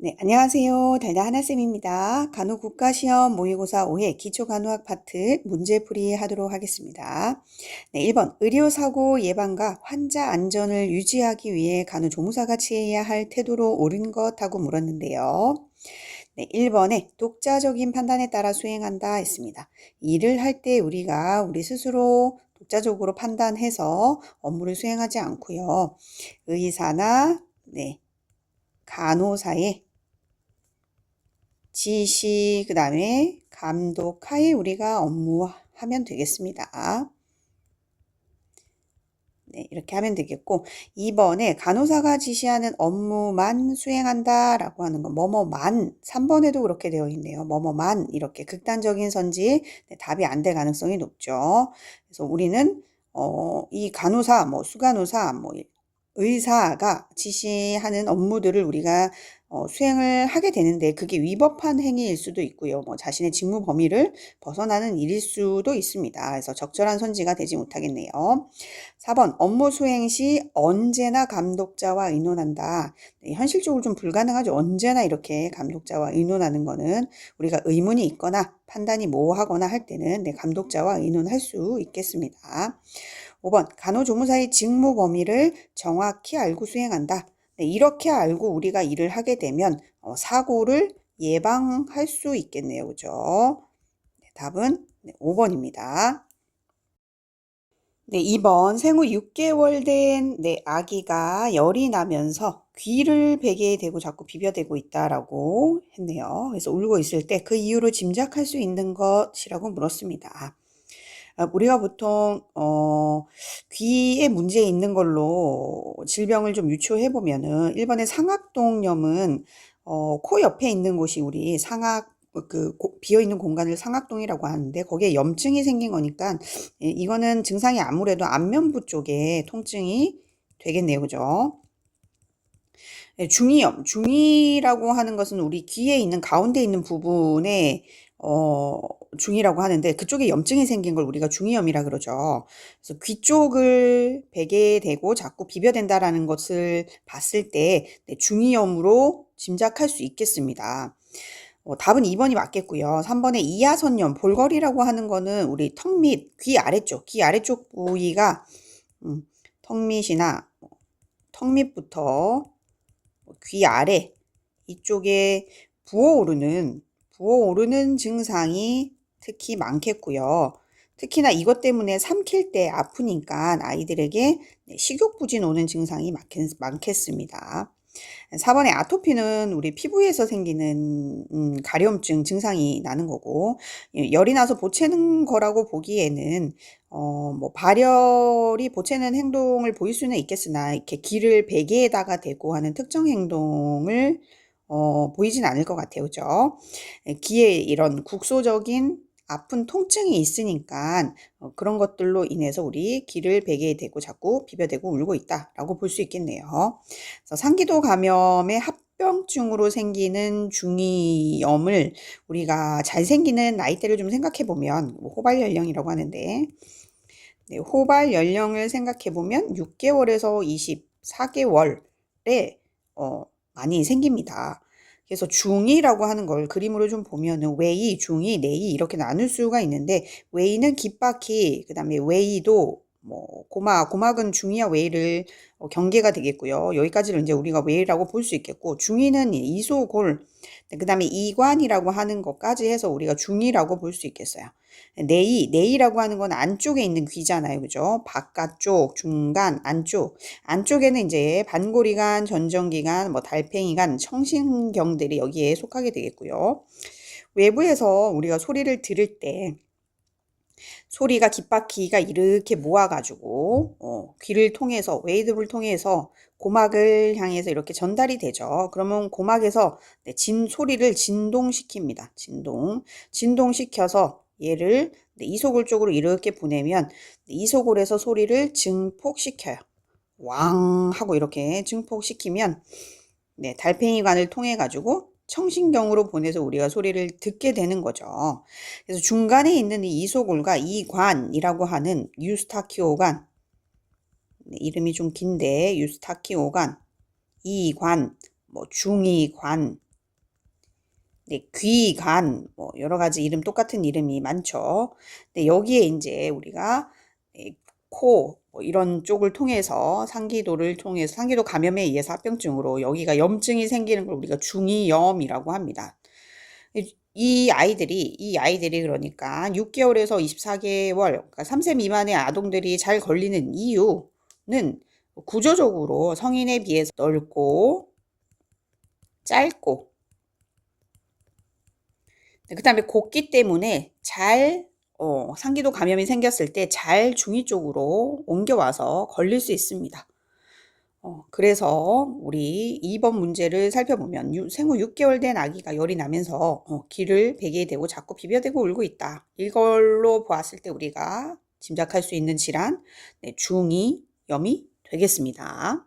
네, 안녕하세요. 달다 하나쌤입니다. 간호국가시험 모의고사 5회 기초간호학 파트 문제풀이 하도록 하겠습니다. 네, 1번 의료사고 예방과 환자 안전을 유지하기 위해 간호조무사가 취해야 할 태도로 옳은 것하고 물었는데요. 네, 1번에 독자적인 판단에 따라 수행한다 했습니다. 일을 할 때 우리가 우리 스스로 독자적으로 판단해서 업무를 수행하지 않고요. 의사나 간호사의 지시, 그 다음에 감독하에 우리가 업무하면 되겠습니다. 네, 이렇게 하면 되겠고, 2번에 간호사가 지시하는 업무만 수행한다 라고 하는 건 뭐뭐만, 3번에도 그렇게 되어 있네요. 뭐뭐만, 이렇게 극단적인 선지, 답이 안 될 가능성이 높죠. 그래서 우리는 이 간호사, 수간호사, 의사가 지시하는 업무들을 우리가 수행을 하게 되는데 그게 위법한 행위일 수도 있고요. 자신의 직무 범위를 벗어나는 일일 수도 있습니다. 그래서 적절한 선지가 되지 못하겠네요. 4번 업무 수행 시 언제나 감독자와 의논한다. 네, 현실적으로 좀 불가능하죠. 언제나 이렇게 감독자와 의논하는 거는 우리가 의문이 있거나 판단이 모호하거나 할 때는 감독자와 의논할 수 있겠습니다. 5번 간호조무사의 직무 범위를 정확히 알고 수행한다. 네, 이렇게 알고 우리가 일을 하게 되면 사고를 예방할 수 있겠네요. 그죠? 네, 답은 5번입니다. 네, 2번 생후 6개월 된 아기가 열이 나면서 귀를 베개에 대고 자꾸 비벼대고 있다라고 했네요. 그래서 울고 있을 때 그 이유로 짐작할 수 있는 것이라고 물었습니다. 우리가 보통 귀에 문제 있는 걸로 질병을 좀 유추해 보면은 1번의 상악동염은 코 옆에 있는 곳이 우리 상악 비어 있는 공간을 상악동이라고 하는데 거기에 염증이 생긴 거니까 이거는 증상이 아무래도 안면부 쪽에 통증이 되겠네요. 그죠? 네, 중이염. 중이라고 하는 것은 우리 귀에 있는 가운데 있는 부분에 중이라고 하는데 그쪽에 염증이 생긴 걸 우리가 중이염이라 그러죠. 그래서 귀 쪽을 베개에 대고 자꾸 비벼댄다라는 것을 봤을 때 중이염으로 짐작할 수 있겠습니다. 답은 2번이 맞겠고요. 3번에 이하선염, 볼거리라고 하는 거는 우리 턱 밑, 귀 아래쪽 부위가 턱 밑이나 턱 밑부터 귀 아래 이쪽에 부어오르는 증상이 특히 많겠고요. 특히나 이것 때문에 삼킬 때 아프니까 아이들에게 식욕부진 오는 증상이 많겠습니다. 4번의 아토피는 우리 피부에서 생기는 가려움증 증상이 나는 거고 열이 나서 보채는 거라고 보기에는 발열이 보채는 행동을 보일 수는 있겠으나 이렇게 귀를 베개에다가 대고 하는 특정 행동을 보이진 않을 것 같아요. 그죠? 귀에 이런 국소적인 아픈 통증이 있으니까 그런 것들로 인해서 우리 귀를 베개에 대고 자꾸 비벼대고 울고 있다라고 볼 수 있겠네요. 그래서 상기도 감염의 합병증으로 생기는 중이염을 우리가 잘 생기는 나이대를 좀 생각해 보면 호발 연령이라고 하는데 호발 연령을 생각해 보면 6개월에서 24개월에 많이 생깁니다. 그래서 중이라고 하는 걸 그림으로 좀 보면은 외이, 중이, 내이 이렇게 나눌 수가 있는데 외이는 귓바퀴, 그다음에 외이도 고막은 중이와 외이를 경계가 되겠고요. 여기까지를 이제 우리가 외이라고 볼 수 있겠고 중이는 이소골, 그다음에 이관이라고 하는 것까지 해서 우리가 중이라고 볼 수 있겠어요. 내이라고 하는 건 안쪽에 있는 귀잖아요. 그죠? 바깥쪽, 중간, 안쪽. 안쪽에는 이제 반고리관, 전정기관, 달팽이관, 청신경들이 여기에 속하게 되겠고요. 외부에서 우리가 소리를 들을 때 소리가 귓바퀴가 이렇게 모아가지고 귀를 통해서 웨이드를 통해서 고막을 향해서 이렇게 전달이 되죠. 그러면 고막에서 소리를 진동시킵니다. 진동시켜서 얘를 이소골 쪽으로 이렇게 보내면 이소골에서 소리를 증폭시켜요. 왕 하고 이렇게 증폭시키면 달팽이관을 통해 가지고 청신경으로 보내서 우리가 소리를 듣게 되는 거죠. 그래서 중간에 있는 이 이소골과 이관이라고 하는 유스타키오관, 이름이 좀 긴데 유스타키오관, 이관, 중이관, 네, 귀, 간, 뭐 여러 가지 이름 똑같은 이름이 많죠. 네, 여기에 이제 우리가 네, 코, 뭐 이런 쪽을 통해서 상기도를 통해서 상기도 감염에 의해서 합병증으로 여기가 염증이 생기는 걸 우리가 중이염이라고 합니다. 이 아이들이 그러니까 6개월에서 24개월, 그러니까 3세 미만의 아동들이 잘 걸리는 이유는 구조적으로 성인에 비해서 넓고 짧고 그다음에 곱기 때문에 잘 상기도 감염이 생겼을 때 잘 중위 쪽으로 옮겨와서 걸릴 수 있습니다. 그래서 우리 2번 문제를 살펴보면 생후 6개월 된 아기가 열이 나면서 귀를 베게 되고 자꾸 비벼대고 울고 있다. 이걸로 보았을 때 우리가 짐작할 수 있는 질환, 네, 중이염이 되겠습니다.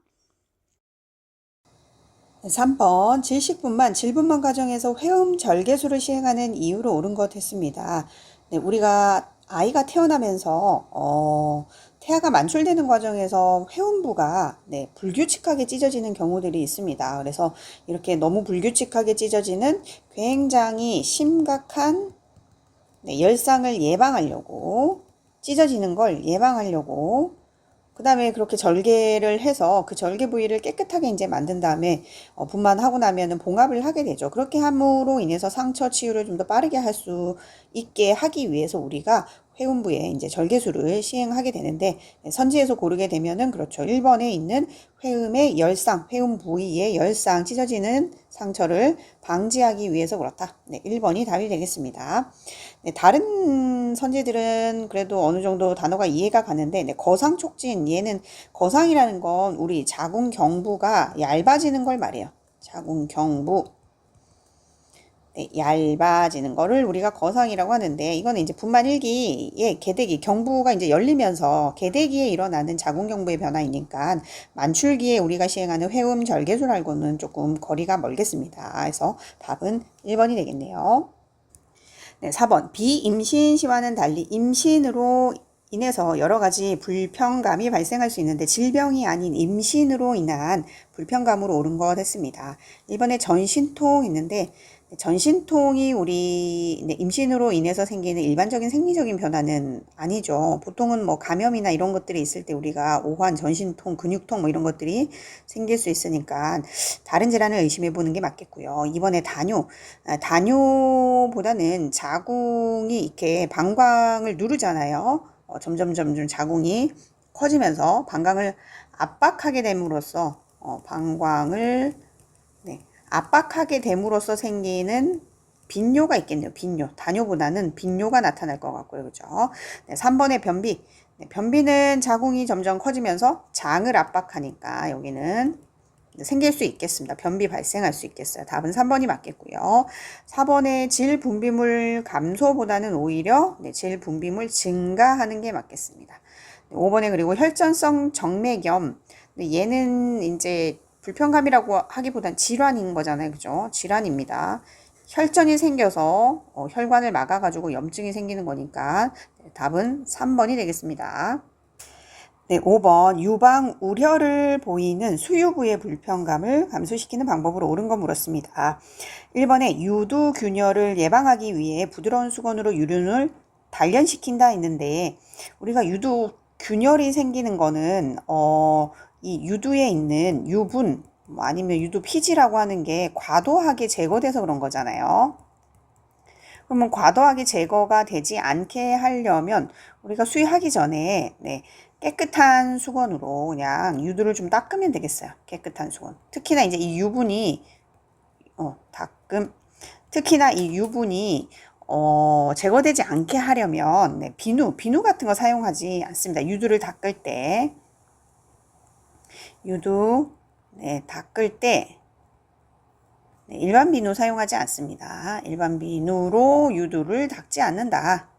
3번 질분만 과정에서 회음 절개술을 시행하는 이유로 옳은 것 했습니다. 네, 우리가 아이가 태어나면서 태아가 만출되는 과정에서 회음부가 네, 불규칙하게 찢어지는 경우들이 있습니다. 그래서 이렇게 너무 불규칙하게 찢어지는 굉장히 심각한 네, 열상을 예방하려고 찢어지는 걸 예방하려고 그 다음에 그렇게 절개를 해서 그 절개 부위를 깨끗하게 이제 만든 다음에 분만하고 나면은 봉합을 하게 되죠. 그렇게 함으로 인해서 상처 치유를 좀 더 빠르게 할 수 있게 하기 위해서 우리가 회음부에 이제 절개술을 시행하게 되는데 선지에서 고르게 되면은 그렇죠. 1번에 있는 회음의 열상, 회음 부위의 열상, 찢어지는 상처를 방지하기 위해서 그렇다. 네, 1번이 답이 되겠습니다. 네, 다른 선지들은 그래도 어느 정도 단어가 이해가 가는데 네, 거상촉진 얘는 거상이라는 건 우리 자궁경부가 얇아지는 걸 말해요. 자궁경부 네, 얇아지는 거를 우리가 거상이라고 하는데 이거는 이제 분만 1기의 개대기 경부가 이제 열리면서 개대기에 일어나는 자궁경부의 변화이니까 만출기에 우리가 시행하는 회음 절개술하고는 조금 거리가 멀겠습니다. 그래서 답은 1번이 되겠네요. 네, 4번 비임신 시와는 달리 임신으로 인해서 여러 가지 불편감이 발생할 수 있는데 질병이 아닌 임신으로 인한 불편감으로 옳은 것 했습니다. 1번에 전신통 있는데 전신통이 우리 임신으로 인해서 생기는 일반적인 생리적인 변화는 아니죠. 보통은 뭐 감염이나 이런 것들이 있을 때 우리가 오한, 전신통, 근육통 뭐 이런 것들이 생길 수 있으니까 다른 질환을 의심해 보는 게 맞겠고요. 이번에 다뇨보다는 자궁이 이렇게 방광을 누르잖아요. 점점 자궁이 커지면서 방광을 압박하게 됨으로써 방광을 압박하게 됨으로써 생기는 빈뇨가 있겠네요. 빈뇨. 다뇨보다는 빈뇨가 나타날 것 같고요. 그죠? 네, 3번의 변비. 네, 변비는 자궁이 점점 커지면서 장을 압박하니까 여기는 생길 수 있겠습니다. 변비 발생할 수 있겠어요. 답은 3번이 맞겠고요. 4번의 질 분비물 감소보다는 오히려 질 분비물 증가하는 게 맞겠습니다. 5번에 그리고 혈전성 정맥염. 얘는 이제 불편감이라고 하기보단 질환인 거잖아요. 그죠? 질환입니다. 혈전이 생겨서 혈관을 막아가지고 염증이 생기는 거니까 답은 3번이 되겠습니다. 네, 5번 유방 우려를 보이는 수유부의 불편감을 감소시키는 방법으로 옳은 거 물었습니다. 1번에 유두균열을 예방하기 위해 부드러운 수건으로 유륜을 단련시킨다 했는데 우리가 유두균열이 생기는 거는 이 유두에 있는 유분 뭐 아니면 유두 피지라고 하는 게 과도하게 제거돼서 그런 거잖아요. 그러면 과도하게 제거가 되지 않게 하려면 우리가 수유하기 전에 깨끗한 수건으로 그냥 유두를 좀 닦으면 되겠어요. 깨끗한 수건. 특히나 이제 이 유분이 특히나 이 유분이 제거되지 않게 하려면 비누 같은 거 사용하지 않습니다. 유두를 닦을 때 닦을 때 일반 비누 사용하지 않습니다. 일반 비누로 유두를 닦지 않는다.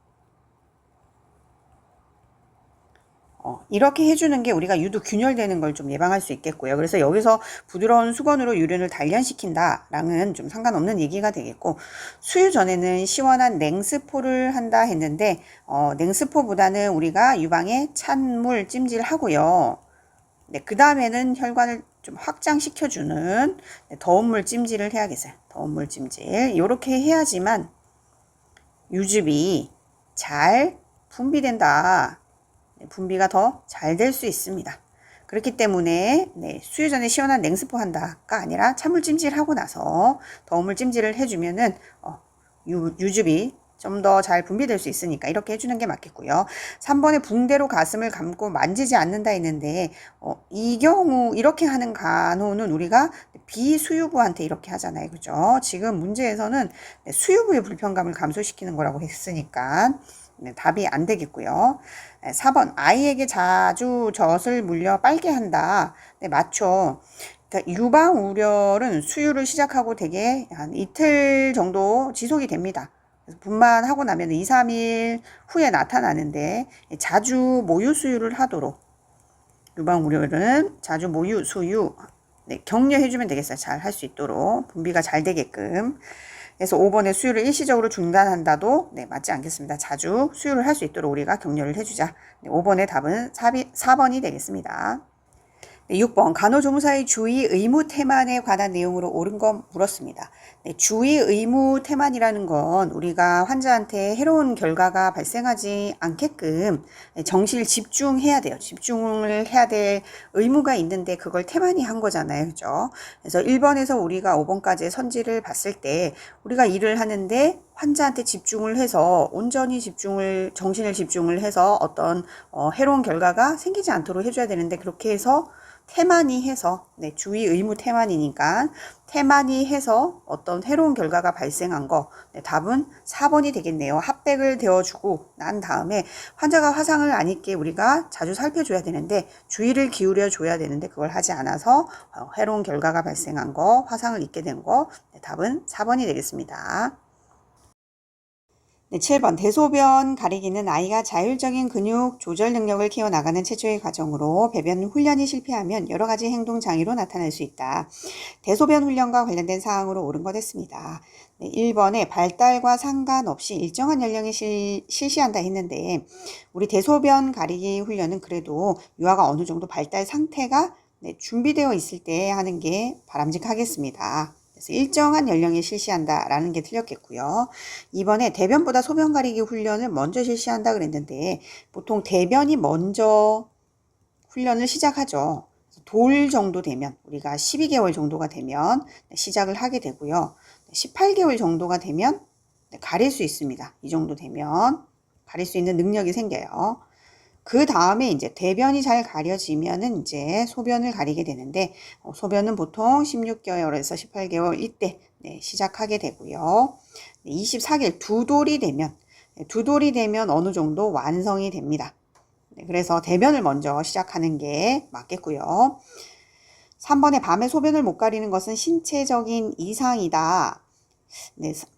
이렇게 해주는 게 우리가 유두 균열되는 걸 좀 예방할 수 있겠고요. 그래서 여기서 부드러운 수건으로 유륜을 단련시킨다랑은 좀 상관없는 얘기가 되겠고 수유 전에는 시원한 냉스포를 한다 했는데 냉스포보다는 우리가 유방에 찬물 찜질하고요. 그 다음에는 혈관을 좀 확장시켜주는 더운물 찜질을 해야겠어요. 더운물 찜질. 이렇게 해야지만 유즙이 잘 분비된다. 분비가 더 잘 될 수 있습니다. 그렇기 때문에 수유 전에 시원한 냉스포 한다가 아니라 찬물 찜질하고 나서 더운물 찜질을 해주면은 유즙이 좀 더 잘 분비될 수 있으니까 이렇게 해주는 게 맞겠고요. 3번에 붕대로 가슴을 감고 만지지 않는다 했는데 이 경우 이렇게 하는 간호는 우리가 비수유부한테 이렇게 하잖아요. 그죠? 지금 문제에서는 수유부의 불편감을 감소시키는 거라고 했으니까 답이 안 되겠고요. 4번 아이에게 자주 젖을 물려 빨게 한다. 네, 맞죠. 그러니까 유방 우려는 수유를 시작하고 되게 한 이틀 정도 지속이 됩니다. 그래서 분만하고 나면 2, 3일 후에 나타나는데 자주 모유 수유를 하도록 유방 우려는 자주 모유 수유 격려해주면 되겠어요. 잘 할 수 있도록 분비가 잘 되게끔. 그래서 5번에 수유를 일시적으로 중단한다도 맞지 않겠습니다. 자주 수유를 할 수 있도록 우리가 격려를 해주자. 5번의 답은 4번이 되겠습니다. 6번 간호조무사의 주의 의무 태만에 관한 내용으로 옳은 건 물었습니다. 주의 의무 태만이라는 건 우리가 환자한테 해로운 결과가 발생하지 않게끔 정실 집중해야 돼요. 집중을 해야 될 의무가 있는데 그걸 태만히 한 거잖아요. 그죠? 그래서 1번에서 우리가 5번까지의 선지를 봤을 때 우리가 일을 하는데 환자한테 집중을 해서 온전히 정신을 집중을 해서 어떤 해로운 결과가 생기지 않도록 해줘야 되는데 그렇게 해서 태만히 해서 주의 의무 태만이니까 태만히 해서 어떤 해로운 결과가 발생한 거 답은 4번이 되겠네요. 핫백을 데워주고 난 다음에 환자가 화상을 안 입게 우리가 자주 살펴줘야 되는데 주의를 기울여 줘야 되는데 그걸 하지 않아서 해로운 결과가 발생한 거 화상을 입게 된 거 답은 4번이 되겠습니다. 7번 대소변 가리기는 아이가 자율적인 근육 조절 능력을 키워나가는 최초의 과정으로 배변 훈련이 실패하면 여러 가지 행동 장애로 나타날 수 있다. 대소변 훈련과 관련된 사항으로 옳은 것 했습니다. 1번에 발달과 상관없이 일정한 연령에 실시한다 했는데 우리 대소변 가리기 훈련은 그래도 유아가 어느 정도 발달 상태가 준비되어 있을 때 하는 게 바람직하겠습니다. 그래서 일정한 연령에 실시한다라는 게 틀렸겠고요. 이번에 대변보다 소변 가리기 훈련을 먼저 실시한다 그랬는데 보통 대변이 먼저 훈련을 시작하죠. 돌 정도 되면 우리가 12개월 정도가 되면 시작을 하게 되고요. 18개월 정도가 되면 가릴 수 있습니다. 이 정도 되면 가릴 수 있는 능력이 생겨요. 그 다음에 이제 대변이 잘 가려지면은 이제 소변을 가리게 되는데 소변은 보통 16개월에서 18개월 이때 시작하게 되고요. 24개월 두 돌이 되면 어느 정도 완성이 됩니다. 그래서 대변을 먼저 시작하는 게 맞겠고요. 3번에 밤에 소변을 못 가리는 것은 신체적인 이상이다.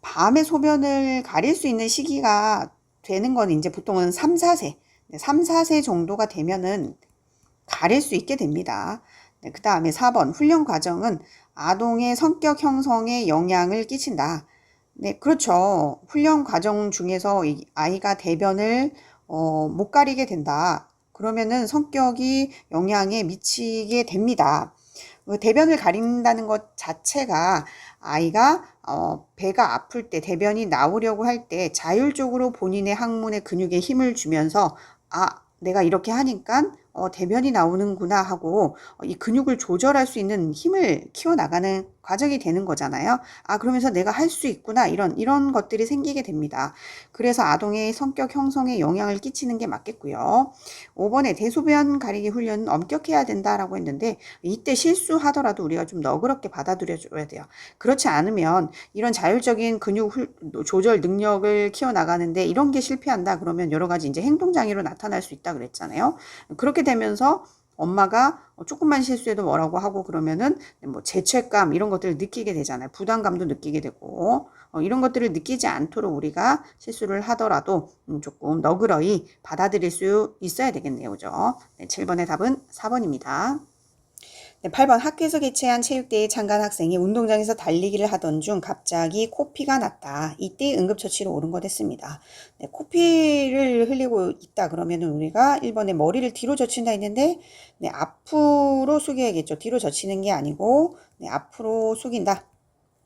밤에 소변을 가릴 수 있는 시기가 되는 건 이제 보통은 3, 4세 3, 4세 정도가 되면은 가릴 수 있게 됩니다. 그 다음에 4번 훈련 과정은 아동의 성격 형성에 영향을 끼친다. 그렇죠. 훈련 과정 중에서 아이가 대변을 못 가리게 된다. 그러면은 성격이 영향에 미치게 됩니다. 대변을 가린다는 것 자체가 아이가 배가 아플 때 대변이 나오려고 할 때 자율적으로 본인의 항문의 근육에 힘을 주면서 내가 이렇게 하니까 대변이 나오는구나 하고 이 근육을 조절할 수 있는 힘을 키워나가는 과정이 되는 거잖아요. 그러면서 내가 할 수 있구나 이런 것들이 생기게 됩니다. 그래서 아동의 성격 형성에 영향을 끼치는 게 맞겠고요. 5번에 대소변 가리기 훈련은 엄격해야 된다라고 했는데 이때 실수하더라도 우리가 좀 너그럽게 받아들여줘야 돼요. 그렇지 않으면 이런 자율적인 근육 조절 능력을 키워나가는데 이런 게 실패한다 그러면 여러 가지 이제 행동장애로 나타날 수 있다 그랬잖아요. 그렇게 되면서 엄마가 조금만 실수해도 뭐라고 하고 그러면은 죄책감 이런 것들을 느끼게 되잖아요. 부담감도 느끼게 되고 이런 것들을 느끼지 않도록 우리가 실수를 하더라도 조금 너그러이 받아들일 수 있어야 되겠네요. 그죠? 7번의 답은 4번입니다. 네, 8번 학교에서 개최한 체육대회에 참가한 학생이 운동장에서 달리기를 하던 중 갑자기 코피가 났다. 이때 응급처치로 옳은 거 됐습니다. 네, 코피를 흘리고 있다 그러면은 우리가 1번에 머리를 뒤로 젖힌다 했는데 네, 앞으로 숙여야겠죠. 뒤로 젖히는 게 아니고 네, 앞으로 숙인다.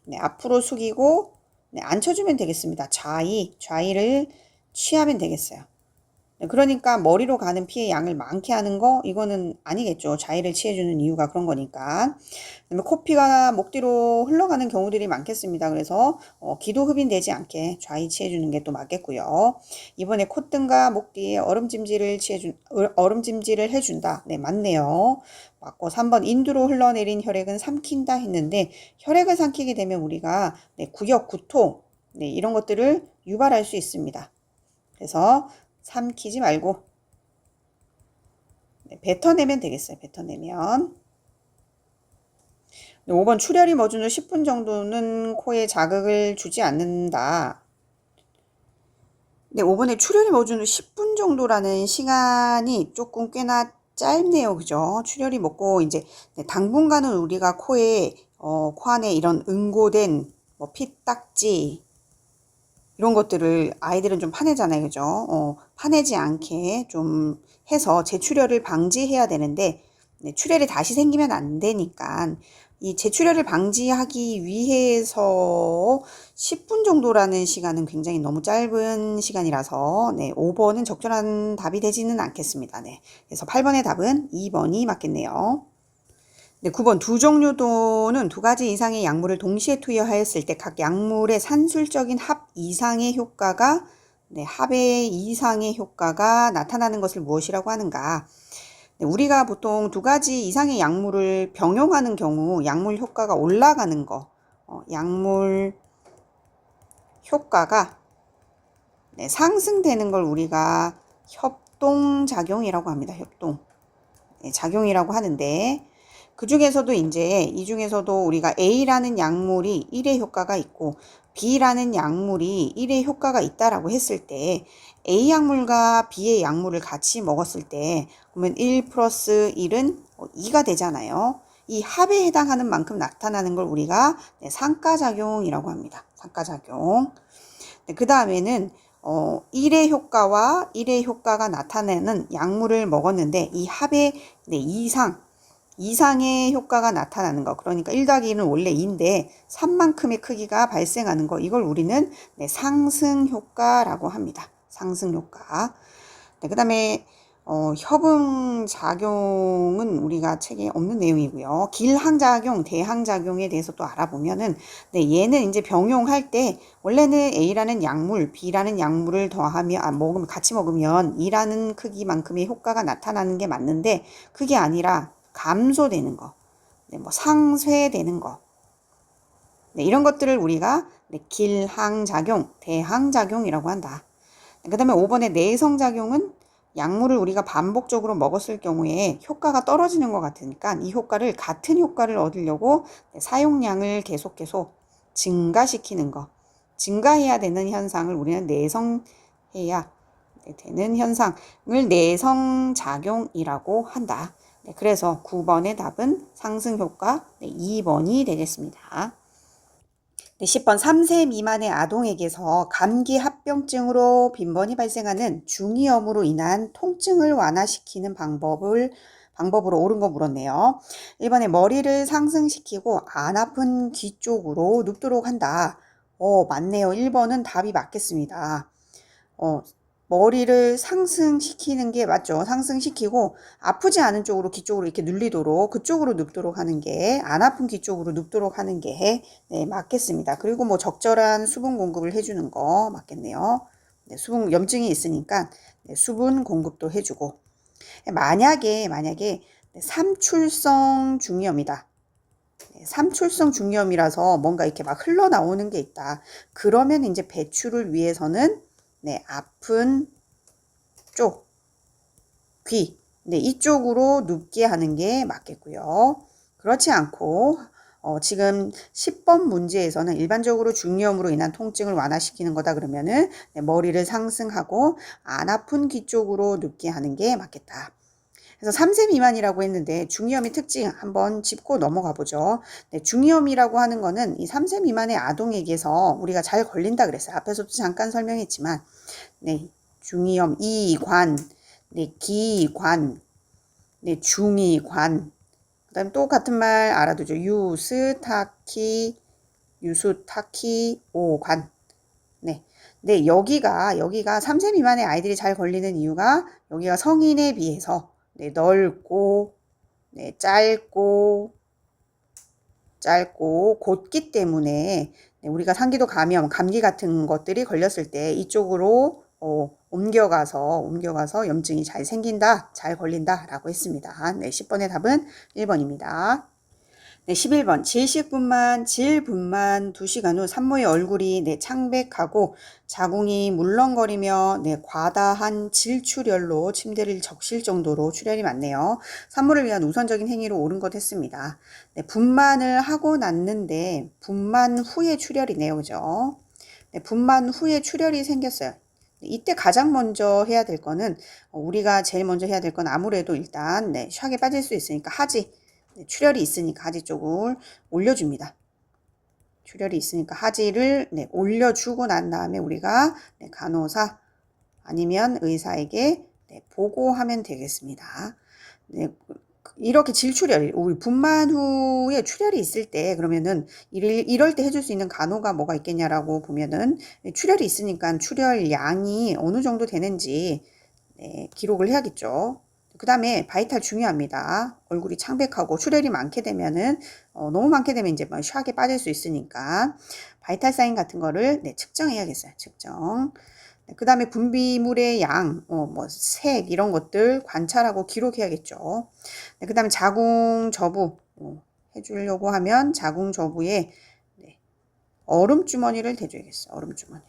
네, 앞으로 숙이고 네, 앉혀주면 되겠습니다. 좌의를 취하면 되겠어요. 그러니까 머리로 가는 피의 양을 많게 하는 거 이거는 아니겠죠. 자의를 취해주는 이유가 그런 거니까. 그다음에 코피가 목 뒤로 흘러가는 경우들이 많겠습니다. 그래서 기도 흡인되지 않게 좌의 취해주는 게 또 맞겠고요. 이번에 콧등과 목 뒤에 얼음찜질을 해준다. 네, 맞네요. 맞고 3번 인두로 흘러내린 혈액은 삼킨다 했는데 혈액을 삼키게 되면 우리가 네, 구역, 구토 네, 이런 것들을 유발할 수 있습니다. 그래서 삼키지 말고 네, 뱉어내면 되겠어요. 뱉어내면. 5번 출혈이 멎은 후 10분 정도는 코에 자극을 주지 않는다. 네, 5번에 출혈이 멎은 후 10분 정도라는 시간이 조금 꽤나 짧네요. 그죠? 출혈이 멎고 이제 네, 당분간은 우리가 코에 코 안에 이런 응고된 뭐 피딱지 이런 것들을 아이들은 좀 파내잖아요. 그죠? 파내지 않게 좀 해서 재출혈을 방지해야 되는데 네, 출혈이 다시 생기면 안 되니까 이 재출혈을 방지하기 위해서 10분 정도라는 시간은 굉장히 너무 짧은 시간이라서 네, 5번은 적절한 답이 되지는 않겠습니다. 네, 그래서 8번의 답은 2번이 맞겠네요. 네, 9번 두 종류 또는 두 가지 이상의 약물을 동시에 투여하였을 때 각 약물의 산술적인 합 이상의 효과가 네, 합의 이상의 효과가 나타나는 것을 무엇이라고 하는가? 네, 우리가 보통 두 가지 이상의 약물을 병용하는 경우 약물 효과가 올라가는 거, 약물 효과가 네, 상승되는 걸 우리가 협동작용이라고 합니다. 협동. 네, 작용이라고 하는데 그 중에서도 이제 이 중에서도 우리가 A라는 약물이 1의 효과가 있고 B라는 약물이 1의 효과가 있다라고 했을 때 A 약물과 B의 약물을 같이 먹었을 때 그러면 1 플러스 1은 2가 되잖아요. 이 합에 해당하는 만큼 나타나는 걸 우리가 상가작용이라고 합니다. 상가작용. 그 다음에는 1의 효과와 1의 효과가 나타내는 약물을 먹었는데 이 합의 이상의 효과가 나타나는 거. 그러니까 1 더하기 1은 원래 2인데 3만큼의 크기가 발생하는 거. 이걸 우리는 상승효과라고 합니다. 상승효과. 네, 그 다음에 협응작용은 우리가 책에 없는 내용이고요. 길항작용, 대항작용에 대해서 또 알아보면은 네, 얘는 이제 병용할 때 원래는 A라는 약물, B라는 약물을 더하면 같이 먹으면 2라는 크기만큼의 효과가 나타나는 게 맞는데 그게 아니라 감소되는 거, 네, 뭐 상쇄되는 거, 네, 이런 것들을 우리가 네, 길항작용, 대항작용이라고 한다. 그 다음에 5번의 내성작용은 약물을 우리가 반복적으로 먹었을 경우에 효과가 떨어지는 것 같으니까 이 효과를 같은 효과를 얻으려고 사용량을 계속 증가시키는 거, 증가해야 되는 현상을 우리는 내성해야 되는 현상을 내성작용이라고 한다. 네, 그래서 9번의 답은 상승효과 2번이 되겠습니다. 네, 10번 3세 미만의 아동에게서 감기 합병증으로 빈번히 발생하는 중이염으로 인한 통증을 완화시키는 방법으로 옳은 거 물었네요. 1번에 머리를 상승시키고 안 아픈 귀 쪽으로 눕도록 한다. 맞네요. 1번은 답이 맞겠습니다. 머리를 상승시키는 게 맞죠. 상승시키고 아프지 않은 쪽으로 귀 쪽으로 이렇게 눌리도록 그쪽으로 눕도록 하는 게 안 아픈 귀 쪽으로 눕도록 하는 게 네, 맞겠습니다. 그리고 뭐 적절한 수분 공급을 해주는 거 맞겠네요. 네, 수분 염증이 있으니까 네, 수분 공급도 해주고 만약에 삼출성 중이염이다. 삼출성 중이염이라서 뭔가 이렇게 막 흘러나오는 게 있다. 그러면 이제 배출을 위해서는 네, 아픈 쪽, 귀, 네, 이쪽으로 눕게 하는 게 맞겠고요. 그렇지 않고 지금 10번 문제에서는 일반적으로 중이염으로 인한 통증을 완화시키는 거다 그러면은 네, 머리를 상승하고 안 아픈 귀 쪽으로 눕게 하는 게 맞겠다. 그래서 3세 미만이라고 했는데 중이염의 특징 한번 짚고 넘어가 보죠. 네, 중이염이라고 하는 거는 이 3세 미만의 아동에게서 우리가 잘 걸린다 그랬어요. 앞에서도 잠깐 설명했지만, 네, 중이염, 이관, 네, 기관, 네, 중이관. 그다음 또 같은 말 알아두죠. 유스타키, 오관. 네. 네, 여기가 3세 미만의 아이들이 잘 걸리는 이유가 여기가 성인에 비해서 네, 넓고 네, 짧고 곧기 때문에 네, 우리가 상기도 감염, 감기 같은 것들이 걸렸을 때 이쪽으로 옮겨가서 염증이 잘 생긴다, 잘 걸린다라고 했습니다. 네, 10번의 답은 1번입니다. 네, 11번. 질분만 2시간 후 산모의 얼굴이 네, 창백하고 자궁이 물렁거리며 네, 과다한 질출혈로 침대를 적실 정도로 출혈이 많네요. 산모를 위한 우선적인 행위로 옳은 것 했습니다. 네, 분만을 하고 났는데 분만 후에 출혈이네요. 그죠? 네, 분만 후에 출혈이 생겼어요. 이때 가장 먼저 해야 될 거는 우리가 제일 먼저 해야 될 건 아무래도 일단 네, 샥에 빠질 수 있으니까 하지. 네, 출혈이 있으니까 하지 쪽을 올려줍니다. 출혈이 있으니까 하지를 네, 올려주고 난 다음에 우리가 네, 간호사 아니면 의사에게 네, 보고하면 되겠습니다. 네, 이렇게 질출혈, 우리 분만 후에 출혈이 있을 때 그러면은 이럴 때 해줄 수 있는 간호가 뭐가 있겠냐라고 보면은 출혈이 있으니까 출혈량이 어느 정도 되는지 네, 기록을 해야겠죠. 그 다음에 바이탈 중요합니다. 얼굴이 창백하고 출혈이 많게 되면은 너무 많게 되면 이제 뭐 샥에 빠질 수 있으니까 바이탈 사인 같은 거를 네, 측정해야겠어요. 측정. 네, 그 다음에 분비물의 양, 뭐 색 이런 것들 관찰하고 기록해야겠죠. 네, 그 다음에 자궁 저부 해주려고 하면 자궁 저부에 네, 얼음 주머니를 대줘야겠어요. 얼음 주머니.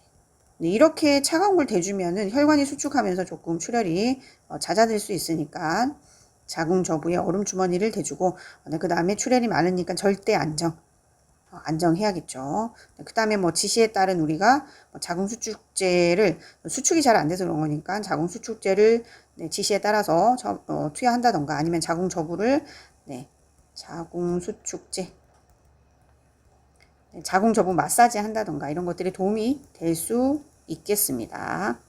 네, 이렇게 차가운 걸 대주면은 혈관이 수축하면서 조금 출혈이 잦아들 수 있으니까 자궁 저부에 얼음 주머니를 대주고 네, 그 다음에 출혈이 많으니까 절대 안정해야겠죠. 네, 그 다음에 뭐 지시에 따른 우리가 자궁 수축제를 수축이 잘 안 돼서 그런 거니까 자궁 수축제를 네, 지시에 따라서 투여한다던가 아니면 자궁 저부를 네, 자궁 수축제 자궁 저부 마사지 한다던가 이런 것들이 도움이 될 수 있겠습니다.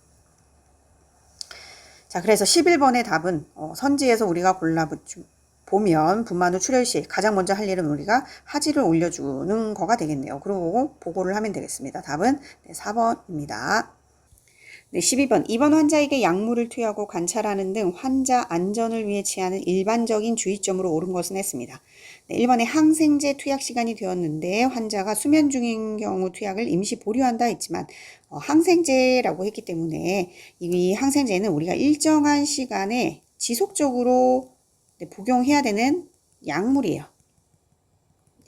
자, 그래서 11번의 답은 선지에서 우리가 보면 분만 후 출혈 시 가장 먼저 할 일은 우리가 하지를 올려주는 거가 되겠네요. 그리고 보고를 하면 되겠습니다. 답은 네, 4번입니다. 네, 12번. 입원 환자에게 약물을 투여하고 관찰하는 등 환자 안전을 위해 취하는 일반적인 주의점으로 옳은 것은 했습니다. 네, 1번에 항생제 투약 시간이 되었는데 환자가 수면 중인 경우 투약을 임시 보류한다 했지만 항생제라고 했기 때문에 이 항생제는 우리가 일정한 시간에 지속적으로 네, 복용해야 되는 약물이에요.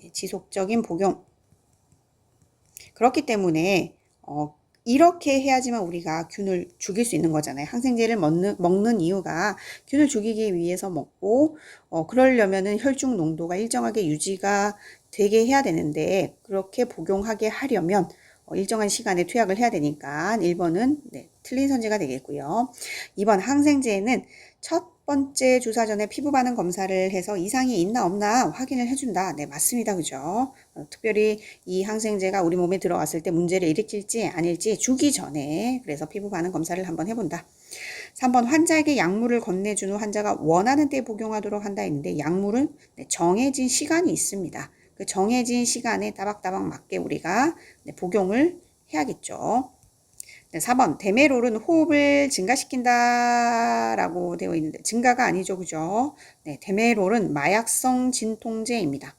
네, 지속적인 복용. 그렇기 때문에 이렇게 해야지만 우리가 균을 죽일 수 있는 거잖아요. 항생제를 먹는 이유가 균을 죽이기 위해서 먹고 그러려면은 혈중 농도가 일정하게 유지가 되게 해야 되는데 그렇게 복용하게 하려면 일정한 시간에 투약을 해야 되니까 1번은 네, 틀린 선지가 되겠고요. 2번 항생제는 첫 번째 주사 전에 피부 반응 검사를 해서 이상이 있나 없나 확인을 해준다. 네, 맞습니다. 그죠? 특별히 이 항생제가 우리 몸에 들어갔을 때 문제를 일으킬지 아닐지 주기 전에 그래서 피부 반응 검사를 한번 해본다. 3번 환자에게 약물을 건네준 후 환자가 원하는 때에 복용하도록 한다 했는데 약물은 정해진 시간이 있습니다. 그 정해진 시간에 따박따박 맞게 우리가 복용을 해야겠죠. 4번 데메롤은 호흡을 증가시킨다라고 되어 있는데 증가가 아니죠. 그죠? 네, 데메롤은 마약성 진통제입니다.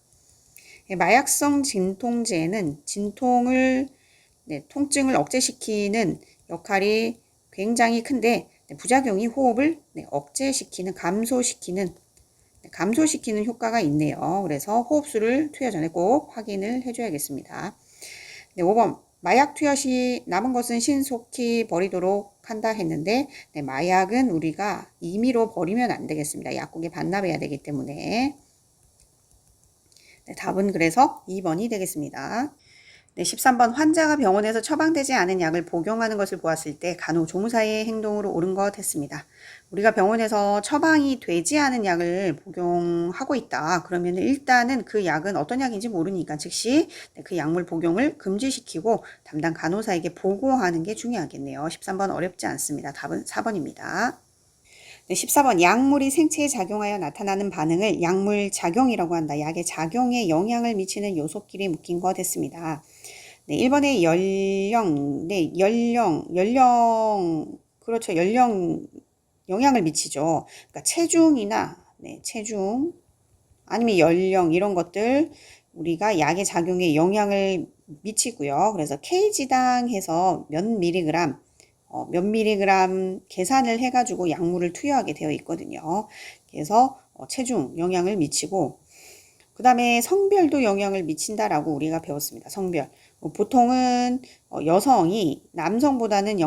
마약성 진통제는 통증을 억제시키는 역할이 굉장히 큰데 부작용이 호흡을 억제시키는 감소시키는 효과가 있네요. 그래서 호흡수를 투여 전에 꼭 확인을 해줘야겠습니다. 5번 마약 투여 시 남은 것은 신속히 버리도록 한다 했는데 마약은 우리가 임의로 버리면 안 되겠습니다. 약국에 반납해야 되기 때문에 답은 그래서 2번이 되겠습니다. 네, 13번 환자가 병원에서 처방되지 않은 약을 복용하는 것을 보았을 때 간호조무사의 행동으로 옳은 것 했습니다. 우리가 병원에서 처방이 되지 않은 약을 복용하고 있다. 그러면 일단은 그 약은 어떤 약인지 모르니까 즉시 그 약물 복용을 금지시키고 담당 간호사에게 보고하는 게 중요하겠네요. 13번 어렵지 않습니다. 답은 4번입니다. 네, 14번 약물이 생체에 작용하여 나타나는 반응을 약물 작용이라고 한다. 약의 작용에 영향을 미치는 요소끼리 묶인 것 했습니다. 네, 1번에 그렇죠. 영향을 미치죠. 그러니까 체중이나, 네, 체중, 아니면 연령, 이런 것들, 우리가 약의 작용에 영향을 미치고요. 그래서 kg당 해서 몇 밀리그램 계산을 해가지고 약물을 투여하게 되어 있거든요. 그래서 체중 영향을 미치고, 그 다음에 성별도 영향을 미친다라고 우리가 배웠습니다. 성별. 보통은 남성보다는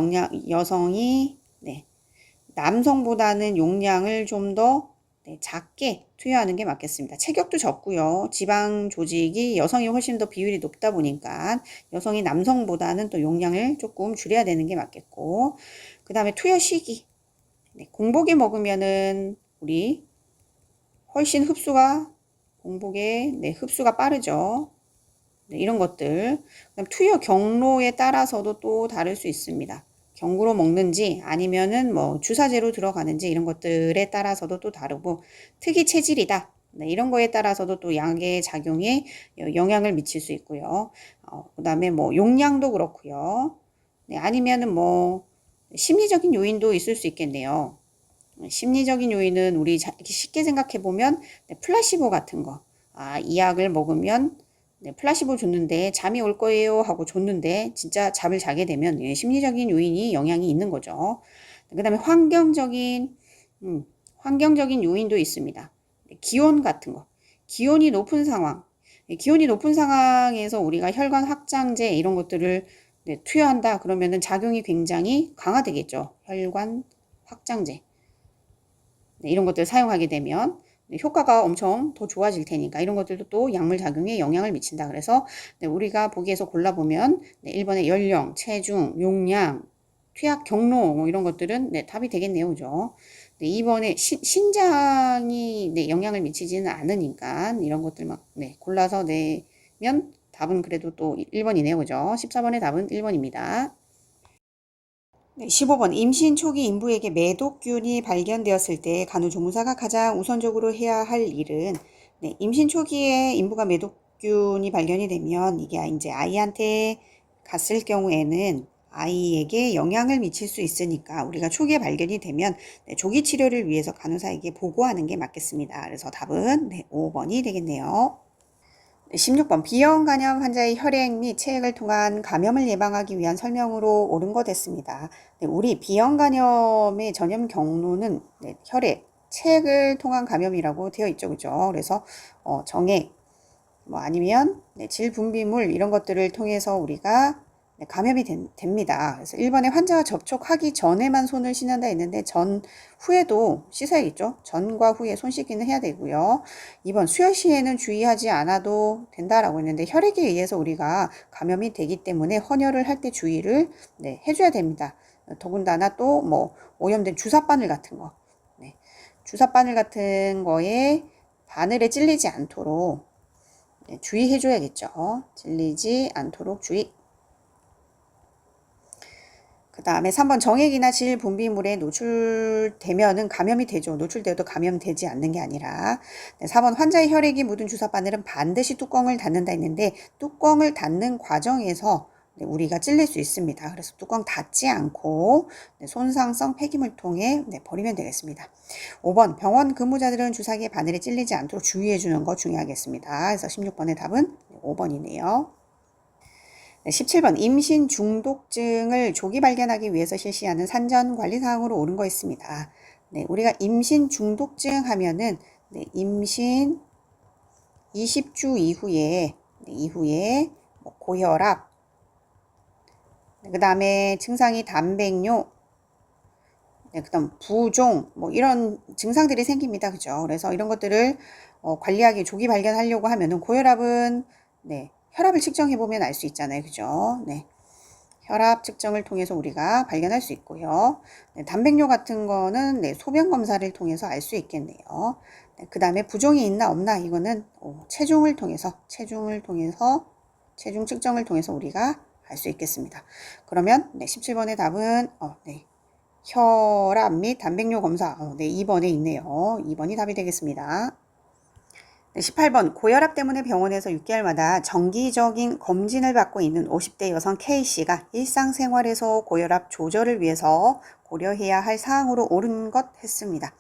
용량을 좀 더 작게 투여하는 게 맞겠습니다. 체격도 적고요. 지방 조직이 여성이 훨씬 더 비율이 높다 보니까 여성이 남성보다는 또 용량을 조금 줄여야 되는 게 맞겠고, 그 다음에 투여 시기. 공복에 먹으면은 우리 훨씬 흡수가 빠르죠. 이런 것들. 그다음 투여 경로에 따라서도 또 다를 수 있습니다. 경구로 먹는지 아니면은 뭐 주사제로 들어가는지 이런 것들에 따라서도 또 다르고, 특이 체질이다. 이런 거에 따라서도 또 약의 작용에 영향을 미칠 수 있고요. 그다음에 뭐 용량도 그렇고요. 아니면은 뭐 심리적인 요인도 있을 수 있겠네요. 심리적인 요인은 우리 쉽게 생각해 보면 플라시보 같은 거. 이 약을 먹으면 플라시보 줬는데 잠이 올 거예요 하고 줬는데 진짜 잠을 자게 되면 심리적인 요인이 영향이 있는 거죠. 그 다음에 환경적인 요인도 있습니다. 기온 같은 거. 기온이 높은 상황에서 우리가 혈관 확장제 이런 것들을 투여한다. 그러면은 작용이 굉장히 강화되겠죠. 혈관 확장제. 이런 것들 사용하게 되면 효과가 엄청 더 좋아질 테니까 이런 것들도 또 약물 작용에 영향을 미친다. 그래서 우리가 보기에서 골라보면 1번의 연령, 체중, 용량, 투약 경로 뭐 이런 것들은 답이 되겠네요. 그죠? 2번에 신장이 영향을 미치지는 않으니까 이런 것들 막 골라서 내면 답은 그래도 또 1번이네요. 그죠? 14번의 답은 1번입니다. 15번 임신 초기 인부에게 매독균이 발견되었을 때 간호조무사가 가장 우선적으로 해야 할 일은, 임신 초기에 인부가 매독균이 발견이 되면 이게 이제 아이한테 갔을 경우에는 아이에게 영향을 미칠 수 있으니까 우리가 초기에 발견이 되면 조기 치료를 위해서 간호사에게 보고하는 게 맞겠습니다. 그래서 답은 5번이 되겠네요. 16번 B형 간염 환자의 혈액 및 체액을 통한 감염을 예방하기 위한 설명으로 옳은 것 됐습니다. 우리 B형 간염의 전염 경로는 혈액, 체액을 통한 감염이라고 되어 있죠. 그죠? 그래서 정액, 뭐 아니면 질분비물 이런 것들을 통해서 우리가 감염이 됩니다. 그래서 1번에 환자와 접촉하기 전에만 손을 씻는다 했는데 후에도 씻어야겠죠. 전과 후에 손 씻기는 해야 되고요. 2번 수혈 시에는 주의하지 않아도 된다라고 했는데 혈액에 의해서 우리가 감염이 되기 때문에 헌혈을 할 때 주의를 해줘야 됩니다. 더군다나 또 뭐 오염된 주사바늘 같은 거, 주사바늘 같은 거에 바늘에 찔리지 않도록 주의해줘야겠죠. 찔리지 않도록 주의. 그 다음에 3번 정액이나 질 분비물에 노출되면은 감염이 되죠. 노출돼도 감염되지 않는 게 아니라. 4번 환자의 혈액이 묻은 주사바늘은 반드시 뚜껑을 닫는다 했는데 뚜껑을 닫는 과정에서 우리가 찔릴 수 있습니다. 그래서 뚜껑 닫지 않고 손상성 폐기물통에 버리면 되겠습니다. 5번 병원 근무자들은 주사기의 바늘에 찔리지 않도록 주의해 주는 거 중요하겠습니다. 그래서 16번의 답은 5번이네요. 17번 임신 중독증을 조기 발견하기 위해서 실시하는 산전 관리 사항으로 옳은 거 있습니다. 우리가 임신 중독증 하면은 임신 20주 이후에 뭐 고혈압, 그 다음에 증상이 단백뇨, 그다음 부종 뭐 이런 증상들이 생깁니다. 그죠? 그래서 이런 것들을 관리하기 조기 발견하려고 하면은 고혈압은 혈압을 측정해 보면 알 수 있잖아요. 그죠? 네. 혈압 측정을 통해서 우리가 발견할 수 있고요. 네, 단백뇨 같은 거는 네, 소변 검사를 통해서 알 수 있겠네요. 네, 그 다음에 부종이 있나 없나 이거는 체중을 통해서 체중 측정을 통해서 우리가 알 수 있겠습니다. 그러면 네, 17번의 답은 네, 혈압 및 단백뇨 검사 네, 2번에 있네요. 2번이 답이 되겠습니다. 네, 18번 고혈압 때문에 병원에서 6개월마다 정기적인 검진을 받고 있는 50대 여성 K씨가 일상생활에서 고혈압 조절을 위해서 고려해야 할 사항으로 옳은 것 했습니다.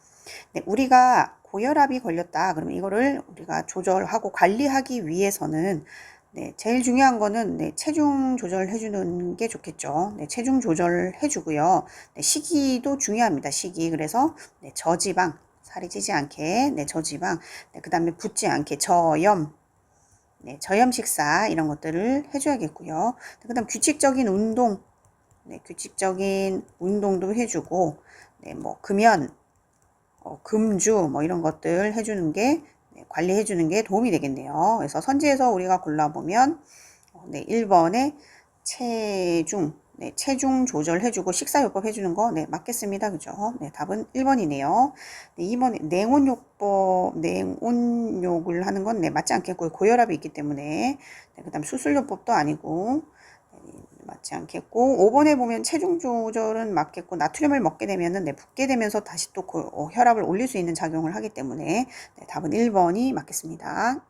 네, 우리가 고혈압이 걸렸다. 그러면 이거를 우리가 조절하고 관리하기 위해서는 네, 제일 중요한 거는 네, 체중 조절해 주는 게 좋겠죠. 네, 체중 조절해 주고요. 네, 식이도 중요합니다. 식이. 그래서 네, 저지방, 살이 찌지 않게, 네, 저지방, 네, 그 다음에 붓지 않게 저염, 네, 저염 식사 이런 것들을 해줘야겠고요. 그 다음 규칙적인 운동, 네, 규칙적인 운동도 해주고, 네, 뭐 금연, 금주 뭐 이런 것들 해주는 게 관리해 주는 게 도움이 되겠네요. 그래서 선지에서 우리가 골라보면 네, 1번에 체중 조절해 주고 식사요법 해주는 거 네, 맞겠습니다. 그죠? 네, 답은 1번이네요. 네, 2번에 냉온욕을 하는 건 네, 맞지 않겠고요. 고혈압이 있기 때문에 네, 그 다음 수술요법도 아니고 맞지 않겠고 5번에 보면 체중 조절은 맞겠고 나트륨을 먹게 되면은 네, 붓게 되면서 다시 또 혈압을 올릴 수 있는 작용을 하기 때문에 네, 답은 1번이 맞겠습니다.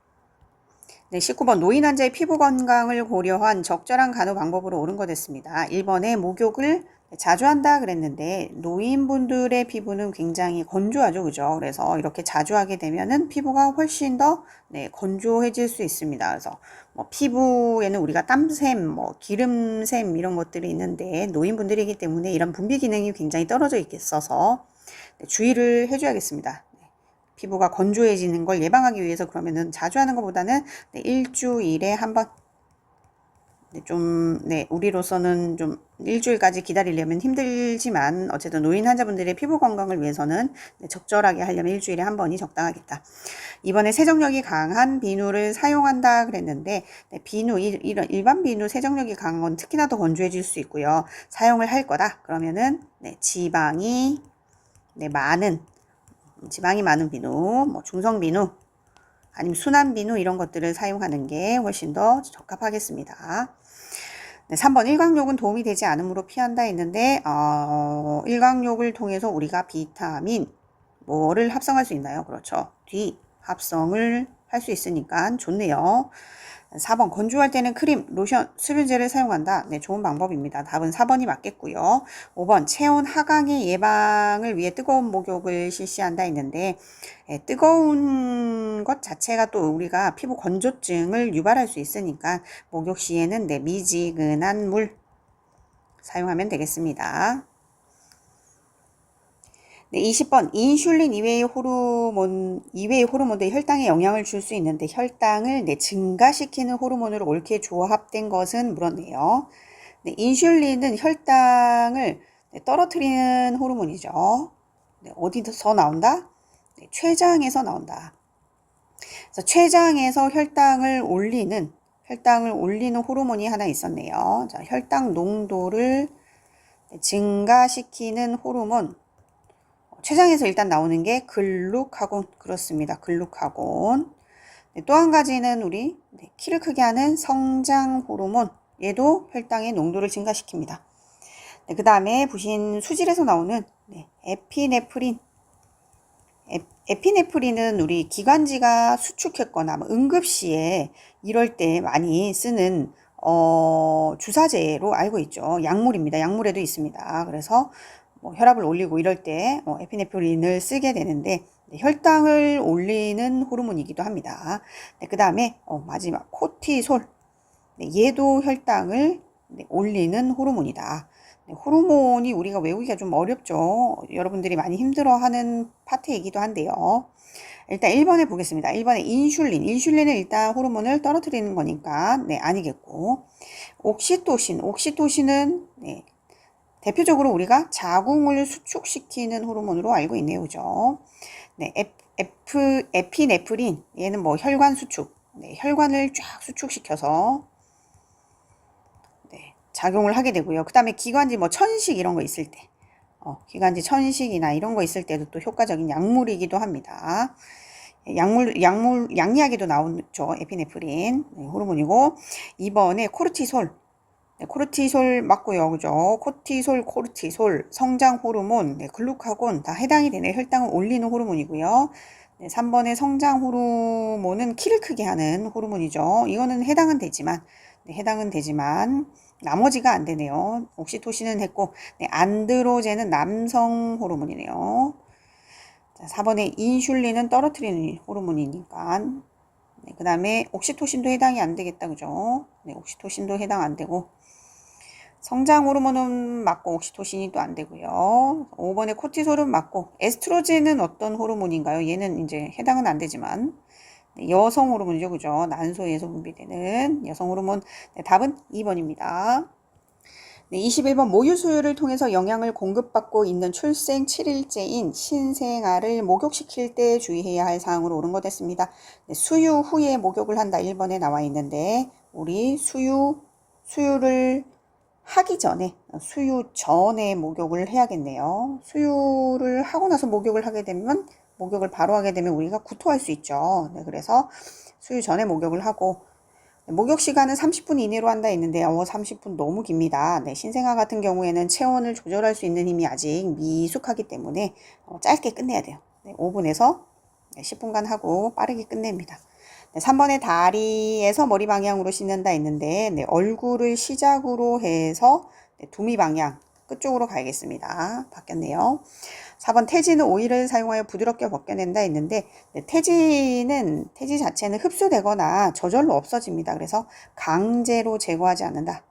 네, 19번 노인 환자의 피부 건강을 고려한 적절한 간호 방법으로 옳은 것 됐습니다. 1번에 목욕을 자주 한다 그랬는데 노인분들의 피부는 굉장히 건조하죠. 그죠? 그래서 이렇게 자주 하게 되면은 피부가 훨씬 더 네, 건조해질 수 있습니다. 그래서 뭐 피부에는 우리가 땀샘, 뭐 기름샘 이런 것들이 있는데 노인분들이기 때문에 이런 분비 기능이 굉장히 떨어져 있겠어서 네, 주의를 해줘야겠습니다. 피부가 건조해지는 걸 예방하기 위해서 그러면은 자주 하는 것보다는 네, 일주일에 한 번, 네, 우리로서는 좀 일주일까지 기다리려면 힘들지만 어쨌든 노인 환자분들의 피부 건강을 위해서는 네, 적절하게 하려면 일주일에 한 번이 적당하겠다. 이번에 세정력이 강한 비누를 사용한다 그랬는데 네, 비누 이런 일반 비누 세정력이 강한 건 특히나 더 건조해질 수 있고요. 사용을 할 거다 그러면은 네, 지방이 많은 비누, 뭐 중성 비누, 아니면 순한 비누 이런 것들을 사용하는 게 훨씬 더 적합하겠습니다. 네, 3번 일광욕은 도움이 되지 않으므로 피한다 했는데 일광욕을 통해서 우리가 비타민 뭐를 합성할 수 있나요? 그렇죠. D 합성을 할 수 있으니까 좋네요. 4번 건조할 때는 크림, 로션, 수분제를 사용한다. 네, 좋은 방법입니다. 답은 4번이 맞겠고요. 5번 체온 하강의 예방을 위해 뜨거운 목욕을 실시한다 했는데 뜨거운 것 자체가 또 우리가 피부 건조증을 유발할 수 있으니까 목욕 시에는 네, 미지근한 물 사용하면 되겠습니다. 네, 20번 인슐린 이외의 호르몬들이 혈당에 영향을 줄 수 있는데 혈당을 증가시키는 호르몬으로 옳게 조합된 것은 물었네요. 네, 인슐린은 혈당을 떨어뜨리는 호르몬이죠. 네, 어디서 나온다? 네, 췌장에서 나온다. 그래서 췌장에서 혈당을 올리는 호르몬이 하나 있었네요. 자, 혈당 농도를 증가시키는 호르몬. 췌장에서 일단 나오는 게 글루카곤 그렇습니다. 글루카곤. 네, 또 한 가지는 우리 키를 크게 하는 성장 호르몬. 얘도 혈당의 농도를 증가시킵니다. 네, 그 다음에 보신 수질에서 나오는 에피네프린. 에피네프린은 우리 기관지가 수축했거나 응급시에 이럴 때 많이 쓰는 주사제로 알고 있죠. 약물입니다. 약물에도 있습니다. 그래서 뭐 혈압을 올리고 이럴 때 에피네프린을 쓰게 되는데 혈당을 올리는 호르몬이기도 합니다. 그 다음에 마지막 코티솔. 얘도 혈당을 올리는 호르몬이다. 호르몬이 우리가 외우기가 좀 어렵죠. 여러분들이 많이 힘들어하는 파트이기도 한데요. 일단 1번에 보겠습니다. 1번에 인슐린은 일단 호르몬을 떨어뜨리는 거니까 아니겠고 옥시토신은 대표적으로 우리가 자궁을 수축시키는 호르몬으로 알고 있네요. 그죠? 에피네프린 얘는 뭐 혈관 수축 네, 혈관을 쫙 수축시켜서 네, 작용을 하게 되고요. 그 다음에 기관지 뭐 천식 이런 거 있을 때 기관지 천식이나 이런 거 있을 때도 또 효과적인 약물이기도 합니다. 양리학에도 나오죠. 에피네프린 네, 호르몬이고 2번에 코르티솔 네, 코르티솔 맞고요. 그죠? 코르티솔, 성장 호르몬, 네, 글루카곤 다 해당이 되네. 혈당을 올리는 호르몬이고요. 네, 3번의 성장 호르몬은 키를 크게 하는 호르몬이죠. 이거는 해당은 되지만 나머지가 안 되네요. 옥시토신은 했고, 네, 안드로젠은 남성 호르몬이네요. 자, 4번의 인슐린은 떨어뜨리는 호르몬이니까. 네, 그 다음에 옥시토신도 해당이 안 되겠다. 그죠? 네, 옥시토신도 해당 안 되고. 성장 호르몬은 맞고 옥시토신이 또 안 되고요. 5번에 코티솔은 맞고 에스트로겐은 어떤 호르몬인가요? 얘는 이제 해당은 안 되지만 네, 여성 호르몬이죠. 그죠? 난소에서 분비되는 여성 호르몬. 네, 답은 2번입니다. 네, 21번 모유 수유를 통해서 영양을 공급받고 있는 출생 7일째인 신생아를 목욕시킬 때 주의해야 할 사항으로 옳은 것 됐습니다. 네, 수유 후에 목욕을 한다 1번에 나와 있는데 우리 수유를 하기 전에 수유 전에 목욕을 해야겠네요. 수유를 하고 나서 목욕을 바로 하게 되면 우리가 구토할 수 있죠. 네, 그래서 수유 전에 목욕을 하고 목욕 시간은 30분 이내로 한다 했는데 30분 너무 깁니다. 네, 신생아 같은 경우에는 체온을 조절할 수 있는 힘이 아직 미숙하기 때문에 짧게 끝내야 돼요. 네, 5분에서 10분간 하고 빠르게 끝냅니다. 네, 3번에 다리에서 머리 방향으로 씻는다 했는데 네, 얼굴을 시작으로 해서 네, 두미 방향 끝쪽으로 가야겠습니다. 바뀌었네요. 4번 태지는 오일을 사용하여 부드럽게 벗겨낸다 했는데 네, 태지 자체는 흡수되거나 저절로 없어집니다. 그래서 강제로 제거하지 않는다.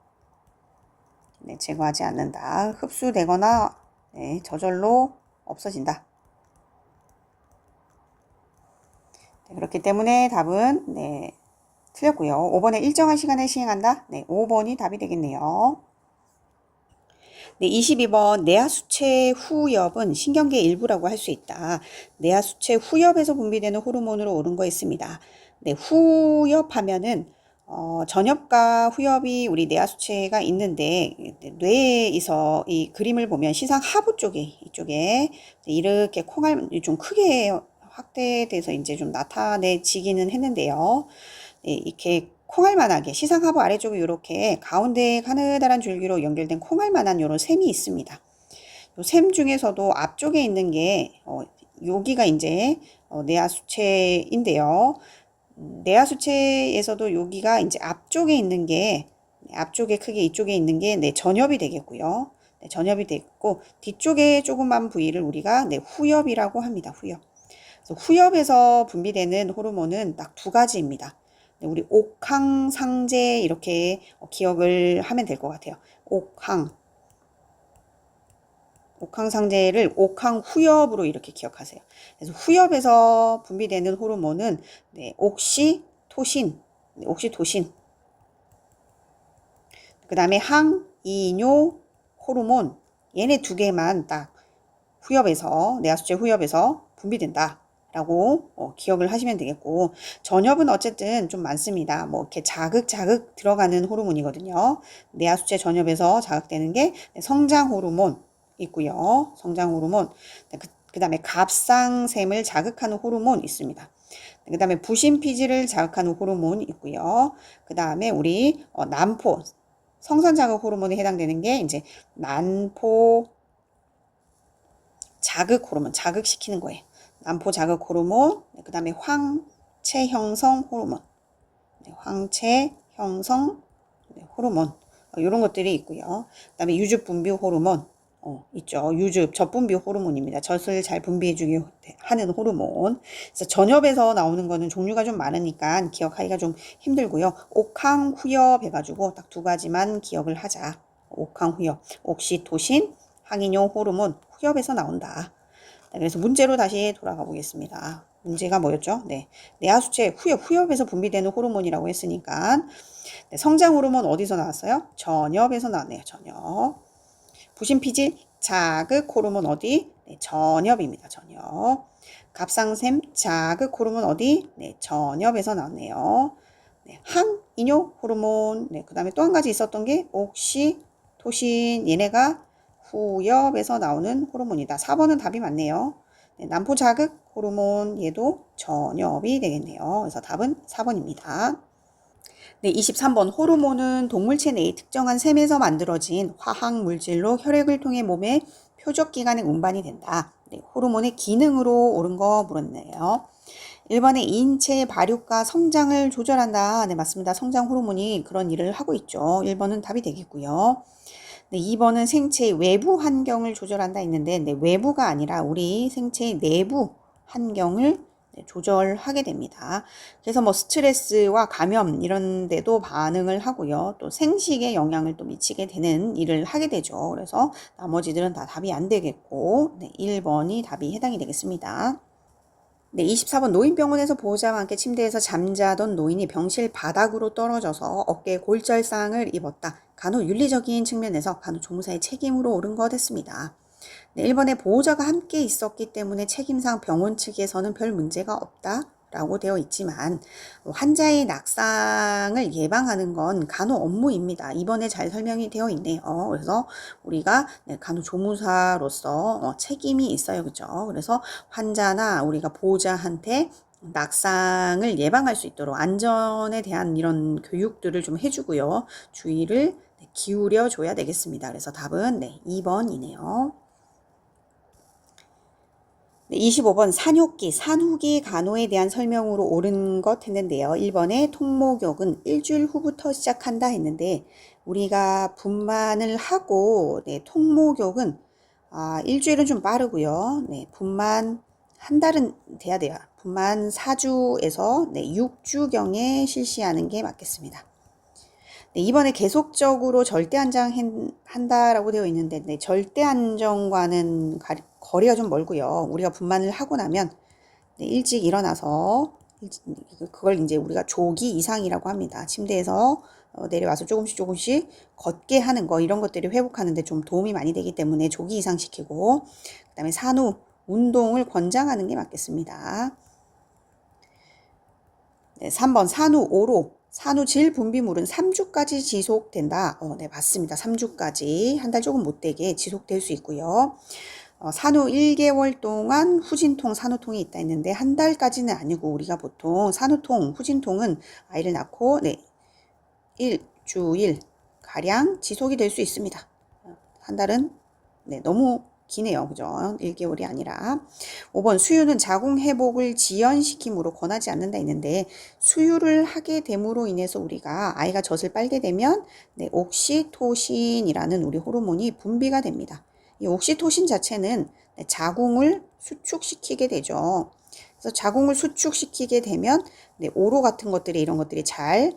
네, 제거하지 않는다. 흡수되거나 네, 저절로 없어진다. 네, 그렇기 때문에 답은 네, 틀렸고요. 5번에 일정한 시간에 시행한다. 네, 5번이 답이 되겠네요. 네, 22번 내하수체 후엽은 신경계의 일부라고 할 수 있다. 내하수체 후엽에서 분비되는 호르몬으로 옳은 거 있습니다. 네, 후엽하면은 전엽과 후엽이 우리 내하수체가 있는데 뇌에서 이 그림을 보면 시상 하부 쪽에 이쪽에 이렇게 콩알 좀 크게 확대돼서 이제 좀 나타내지기는 했는데요. 네, 이렇게 콩알만하게 시상 하부 아래쪽에 이렇게 가운데 가느다란 줄기로 연결된 콩알만한 이런 셈이 있습니다. 이 셈 중에서도 앞쪽에 있는 게 여기가 이제 내하수체인데요. 내하수체에서도 여기가 이제 앞쪽에 있는 게 앞쪽에 크게 이쪽에 있는 게 네, 전엽이 되겠고요. 네, 전엽이 되고 뒤쪽에 조그만 부위를 우리가 네, 후엽이라고 합니다. 후엽. 그래서 후엽에서 분비되는 호르몬은 딱 두 가지입니다. 우리 옥항상제 이렇게 기억을 하면 될 것 같아요. 옥항상제를 옥항후엽으로 이렇게 기억하세요. 그래서 후엽에서 분비되는 호르몬은 네, 옥시토신. 그 다음에 항이뇨 호르몬. 얘네 두 개만 딱 내하수체 후엽에서 분비된다. 라고 기억을 하시면 되겠고 전엽은 어쨌든 좀 많습니다. 뭐 이렇게 자극 들어가는 호르몬이거든요. 내하수체 전엽에서 자극되는 게 성장 호르몬 있고요. 성장 호르몬. 그 다음에 갑상샘을 자극하는 호르몬 있습니다. 그 다음에 부신피질을 자극하는 호르몬 있고요. 그 다음에 우리 난포 성선 자극 호르몬에 해당되는 게 이제 난포 자극 호르몬 자극시키는 거예요. 난포 자극 호르몬, 그 다음에 황체 형성 호르몬, 황체 형성 호르몬 이런 것들이 있고요. 그 다음에 유즙 분비 호르몬 있죠. 젖 분비 호르몬입니다. 젖을 잘 분비해주게 하는 호르몬. 그래서 전엽에서 나오는 거는 종류가 좀 많으니까 기억하기가 좀 힘들고요. 옥항후엽 해가지고 딱 두 가지만 기억을 하자. 옥항후엽, 옥시토신, 항이뇨 호르몬 후엽에서 나온다. 그래서 문제로 다시 돌아가 보겠습니다. 문제가 뭐였죠? 네, 내하수체 후엽에서 분비되는 호르몬이라고 했으니까 네, 성장 호르몬 어디서 나왔어요? 전엽에서 나왔네요. 전엽. 부신피질 자극 호르몬 어디? 네, 전엽입니다. 전엽. 갑상샘 자극 호르몬 어디? 네, 전엽에서 나왔네요. 네, 항이뇨 호르몬. 네, 그 다음에 또 한 가지 있었던 게 옥시토신. 얘네가 후엽에서 나오는 호르몬이다. 4번은 답이 맞네요. 네, 난포 자극 호르몬 얘도 전엽이 되겠네요. 그래서 답은 4번입니다. 네, 23번 호르몬은 동물체 내의 특정한 셈에서 만들어진 화학 물질로 혈액을 통해 몸의 표적기관에 운반이 된다. 네, 호르몬의 기능으로 옳은 거 물었네요. 1번에 인체의 발육과 성장을 조절한다. 네, 맞습니다. 성장 호르몬이 그런 일을 하고 있죠. 1번은 답이 되겠고요. 네, 2번은 생체의 외부 환경을 조절한다 했는데, 네, 외부가 아니라 우리 생체의 내부 환경을 조절하게 됩니다. 그래서 뭐 스트레스와 감염 이런 데도 반응을 하고요. 또 생식에 영향을 또 미치게 되는 일을 하게 되죠. 그래서 나머지들은 다 답이 안 되겠고, 네, 1번이 답이 해당이 되겠습니다. 네, 24번 노인병원에서 보호자와 함께 침대에서 잠자던 노인이 병실 바닥으로 떨어져서 어깨에 골절상을 입었다. 간호윤리적인 측면에서 간호조무사의 책임으로 옳은 것 했습니다. 네, 1번에 보호자가 함께 있었기 때문에 책임상 병원 측에서는 별 문제가 없다. 라고 되어 있지만 환자의 낙상을 예방하는 건 간호 업무입니다. 이번에 잘 설명이 되어 있네요. 그래서 우리가 간호조무사로서 책임이 있어요. 그죠? 그래서 환자나 우리가 보호자한테 낙상을 예방할 수 있도록 안전에 대한 이런 교육들을 좀 해주고요. 주의를 기울여 줘야 되겠습니다. 그래서 답은 2번이네요. 네, 25번 산후기 간호에 대한 설명으로 옳은 것 했는데요. 1번에 통목욕은 일주일 후부터 시작한다 했는데 우리가 분만을 하고 통목욕은 일주일은 좀 빠르고요. 분만 한 달은 돼야 돼요. 분만 4주에서 6주경에 실시하는 게 맞겠습니다. 네, 이번에 계속적으로 절대안정한다라고 되어 있는데 절대안정과는 거리가 좀 멀고요. 우리가 분만을 하고 나면 일찍 일어나서 그걸 이제 우리가 조기 이상이라고 합니다. 침대에서 내려와서 조금씩 걷게 하는 거 이런 것들이 회복하는데 좀 도움이 많이 되기 때문에 조기 이상시키고 그다음에 산후 운동을 권장하는 게 맞겠습니다. 네, 3번 산후오로 산후질 분비물은 3주까지 지속된다. 네, 맞습니다. 3주까지 한 달 조금 못되게 지속될 수 있고요. 산후 1개월 동안 후진통, 산후통이 있다 했는데 한 달까지는 아니고 우리가 보통 산후통, 후진통은 아이를 낳고 일주일 가량 지속이 될 수 있습니다. 한 달은 너무 기네요. 그죠? 1개월이 아니라. 5번 수유는 자궁 회복을 지연시킴으로 권하지 않는다 했는데 수유를 하게 됨으로 인해서 우리가 아이가 젖을 빨게 되면 옥시토신이라는 우리 호르몬이 분비가 됩니다. 이 옥시토신 자체는 자궁을 수축시키게 되죠. 그래서 자궁을 수축시키게 되면 오로 같은 것들이 이런 것들이 잘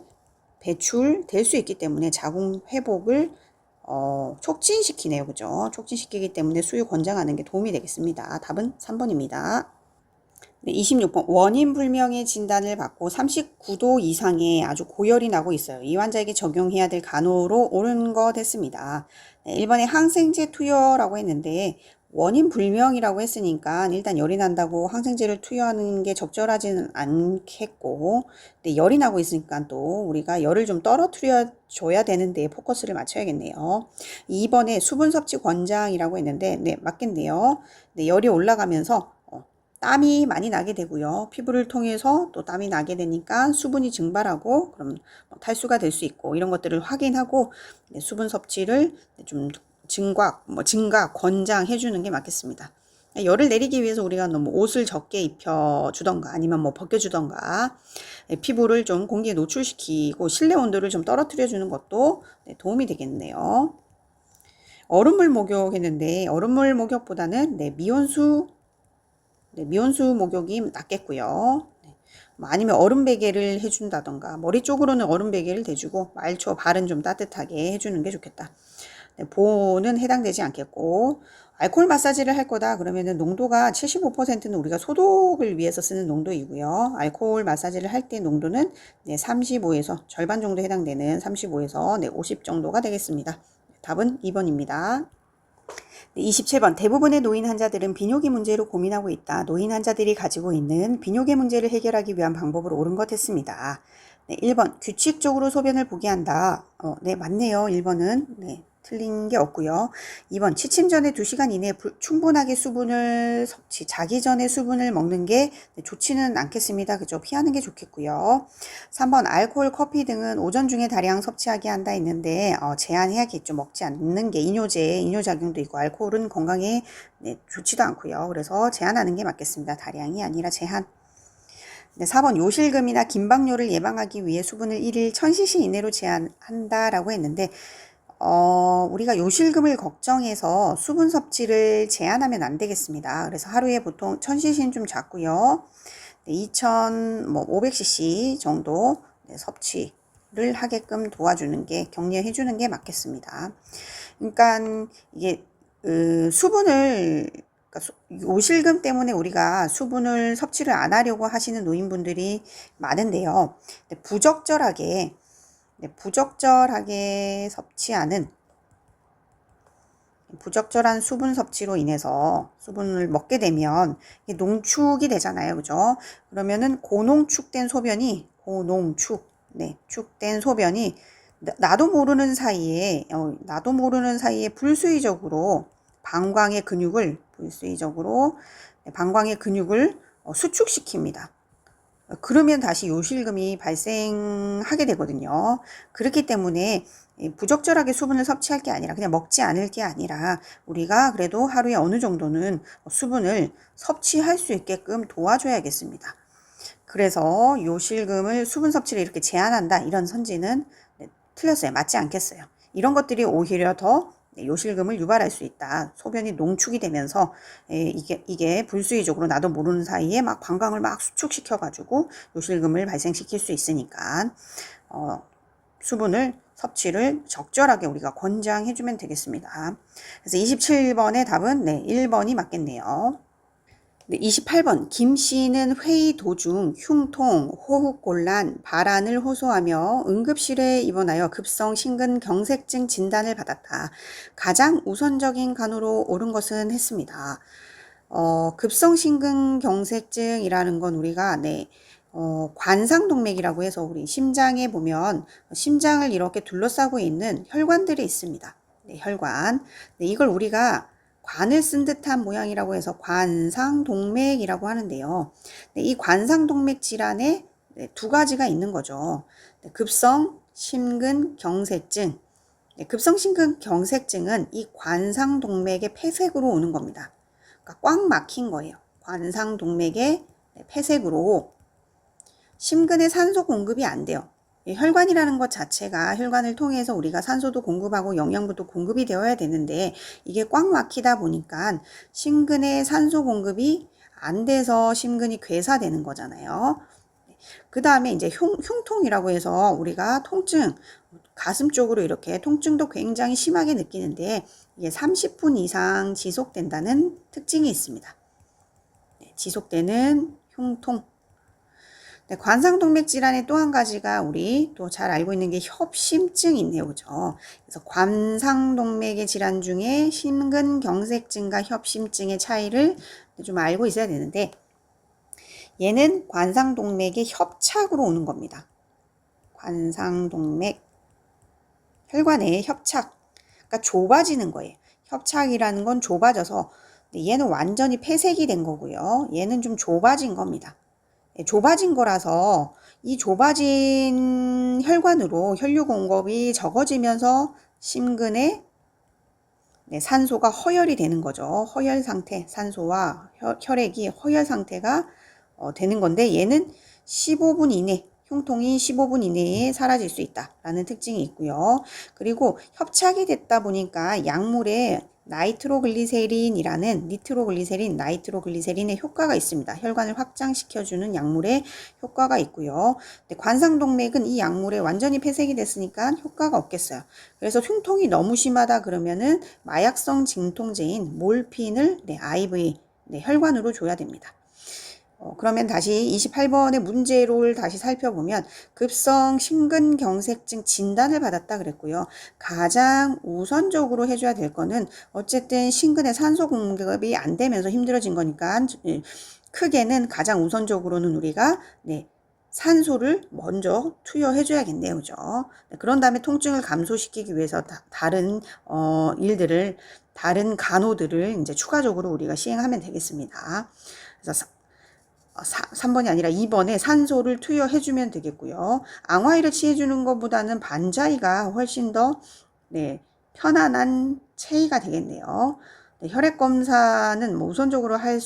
배출될 수 있기 때문에 자궁 회복을 촉진시키네요. 그죠? 촉진시키기 때문에 수유 권장하는 게 도움이 되겠습니다. 답은 3번입니다. 네, 26번 원인 불명의 진단을 받고 39도 이상의 아주 고열이 나고 있어요. 이 환자에게 적용해야 될 간호로 옳은 것 했습니다. 네, 1번에 항생제 투여라고 했는데 원인 불명이라고 했으니까 일단 열이 난다고 항생제를 투여하는 게 적절하지는 않겠고 근데 열이 나고 있으니까 또 우리가 열을 좀 떨어뜨려 줘야 되는데 포커스를 맞춰야겠네요. 2번에 수분 섭취 권장이라고 했는데 맞겠네요. 열이 올라가면서 땀이 많이 나게 되고요. 피부를 통해서 또 땀이 나게 되니까 수분이 증발하고 그럼 탈수가 될 수 있고 이런 것들을 확인하고 수분 섭취를 좀 증가 권장해 주는 게 맞겠습니다. 열을 내리기 위해서 우리가 너무 옷을 적게 입혀주던가 아니면 벗겨주던가 피부를 좀 공기에 노출시키고 실내 온도를 좀 떨어뜨려 주는 것도 도움이 되겠네요. 얼음물 목욕 했는데 얼음물 목욕보다는 미온수 목욕이 낫겠고요. 아니면 얼음 베개를 해준다던가 머리 쪽으로는 얼음 베개를 대주고 말초 발은 좀 따뜻하게 해주는 게 좋겠다. 보호는 해당되지 않겠고 알코올 마사지를 할 거다 그러면은 농도가 75%는 우리가 소독을 위해서 쓰는 농도이고요. 알코올 마사지를 할 때 농도는 35에서 절반 정도 해당되는 35에서 50 정도가 되겠습니다. 답은 2번입니다. 27번 대부분의 노인 환자들은 비뇨기 문제로 고민하고 있다. 노인 환자들이 가지고 있는 비뇨기 문제를 해결하기 위한 방법을 옳은 것 했습니다. 네, 1번 규칙적으로 소변을 보게 한다. 네, 맞네요. 1번은 네, 틀린 게 없고요. 2번 취침 전에 2시간 이내에 충분하게 수분을 섭취, 자기 전에 수분을 먹는 게 좋지는 않겠습니다. 그죠? 피하는 게 좋겠고요. 3번 알코올, 커피 등은 오전 중에 다량 섭취하게 한다 했는데 제한해야겠죠. 먹지 않는 게 이뇨작용도 있고 알코올은 건강에 좋지도 않고요. 그래서 제한하는 게 맞겠습니다. 다량이 아니라 제한. 네, 4번 요실금이나 긴박뇨를 예방하기 위해 수분을 1일 1000cc 이내로 제한한다라고 했는데 우리가 요실금을 걱정해서 수분 섭취를 제한하면 안 되겠습니다. 그래서 하루에 보통 1000cc는 좀 작고요. 2500cc 정도 섭취를 하게끔 도와주는 게, 격려해 주는 게 맞겠습니다. 그러니까 이게 수분을, 그러니까 요실금 때문에 우리가 수분을 섭취를 안 하려고 하시는 노인분들이 많은데요. 부적절하게 섭취하는 부적절한 수분 섭취로 인해서 수분을 먹게 되면 농축이 되잖아요. 그죠? 그러면은 고농축된 소변이 축된 소변이 나도 모르는 사이에 불수의적으로 방광의 근육을 수축시킵니다. 그러면 다시 요실금이 발생하게 되거든요. 그렇기 때문에 부적절하게 수분을 섭취할 게 아니라 그냥 먹지 않을 게 아니라 우리가 그래도 하루에 어느 정도는 수분을 섭취할 수 있게끔 도와줘야겠습니다. 그래서 요실금을 수분 섭취를 이렇게 제한한다 이런 선지는 틀렸어요. 맞지 않겠어요. 이런 것들이 오히려 더 요실금을 유발할 수 있다. 소변이 농축이 되면서 이게 불수의적으로 나도 모르는 사이에 막 방광을 막 수축시켜가지고 요실금을 발생시킬 수 있으니까 수분을 섭취를 적절하게 우리가 권장해주면 되겠습니다. 그래서 27번의 답은 1번이 맞겠네요. 28번 김 씨는 회의 도중 흉통, 호흡곤란, 발안을 호소하며 응급실에 입원하여 급성 심근경색증 진단을 받았다. 가장 우선적인 간호로 옳은 것은 했습니다. 급성 심근경색증이라는 건 우리가 관상동맥이라고 해서 우리 심장에 보면 심장을 이렇게 둘러싸고 있는 혈관들이 있습니다. 혈관. 이걸 우리가 관을 쓴 듯한 모양이라고 해서 관상동맥이라고 하는데요. 이 관상동맥 질환에 두 가지가 있는 거죠. 급성 심근경색증. 급성 심근경색증은 이 관상동맥의 폐색으로 오는 겁니다. 그러니까 꽉 막힌 거예요. 관상동맥의 폐색으로 심근에 산소 공급이 안 돼요. 혈관이라는 것 자체가 혈관을 통해서 우리가 산소도 공급하고 영양분도 공급이 되어야 되는데 이게 꽉 막히다 보니까 심근에 산소 공급이 안 돼서 심근이 괴사되는 거잖아요. 그 다음에 이제 흉통이라고 해서 우리가 통증, 가슴 쪽으로 이렇게 통증도 굉장히 심하게 느끼는데 이게 30분 이상 지속된다는 특징이 있습니다. 지속되는 흉통. 관상동맥 질환의 또 한 가지가 우리 또 잘 알고 있는 게 협심증이 있네요. 그죠? 그래서 관상동맥의 질환 중에 심근경색증과 협심증의 차이를 좀 알고 있어야 되는데 얘는 관상동맥의 협착으로 오는 겁니다. 관상동맥 혈관의 협착. 그러니까 좁아지는 거예요. 협착이라는 건 좁아져서 얘는 완전히 폐색이 된 거고요. 얘는 좀 좁아진 겁니다. 좁아진 거라서 이 좁아진 혈관으로 혈류 공급이 적어지면서 심근에 산소가 허혈이 되는 거죠. 허혈 상태, 산소와 혈액이 허혈 상태가 되는 건데 얘는 15분 이내, 흉통이 15분 이내에 사라질 수 있다라는 특징이 있고요. 그리고 협착이 됐다 보니까 약물에 나이트로글리세린의 효과가 있습니다. 혈관을 확장시켜주는 약물의 효과가 있고요. 관상동맥은 이 약물에 완전히 폐색이 됐으니까 효과가 없겠어요. 그래서 흉통이 너무 심하다 그러면은 마약성 진통제인 몰핀을 IV 혈관으로 줘야 됩니다. 그러면 다시 28번의 문제를 다시 살펴보면 급성 심근경색증 진단을 받았다 그랬고요. 가장 우선적으로 해줘야 될 거는 어쨌든 심근의 산소 공급이 안 되면서 힘들어진 거니까 크게는 가장 우선적으로는 우리가 산소를 먼저 투여해 줘야겠네요. 그죠? 그런 다음에 통증을 감소시키기 위해서 다른 일들을 다른 간호들을 이제 추가적으로 우리가 시행하면 되겠습니다. 그래서 3번이 아니라 2번에 산소를 투여해 주면 되겠고요. 앙화이를 취해 주는 것보다는 반자이가 훨씬 더 편안한 체의가 되겠네요. 혈액 검사는 뭐 우선적으로 할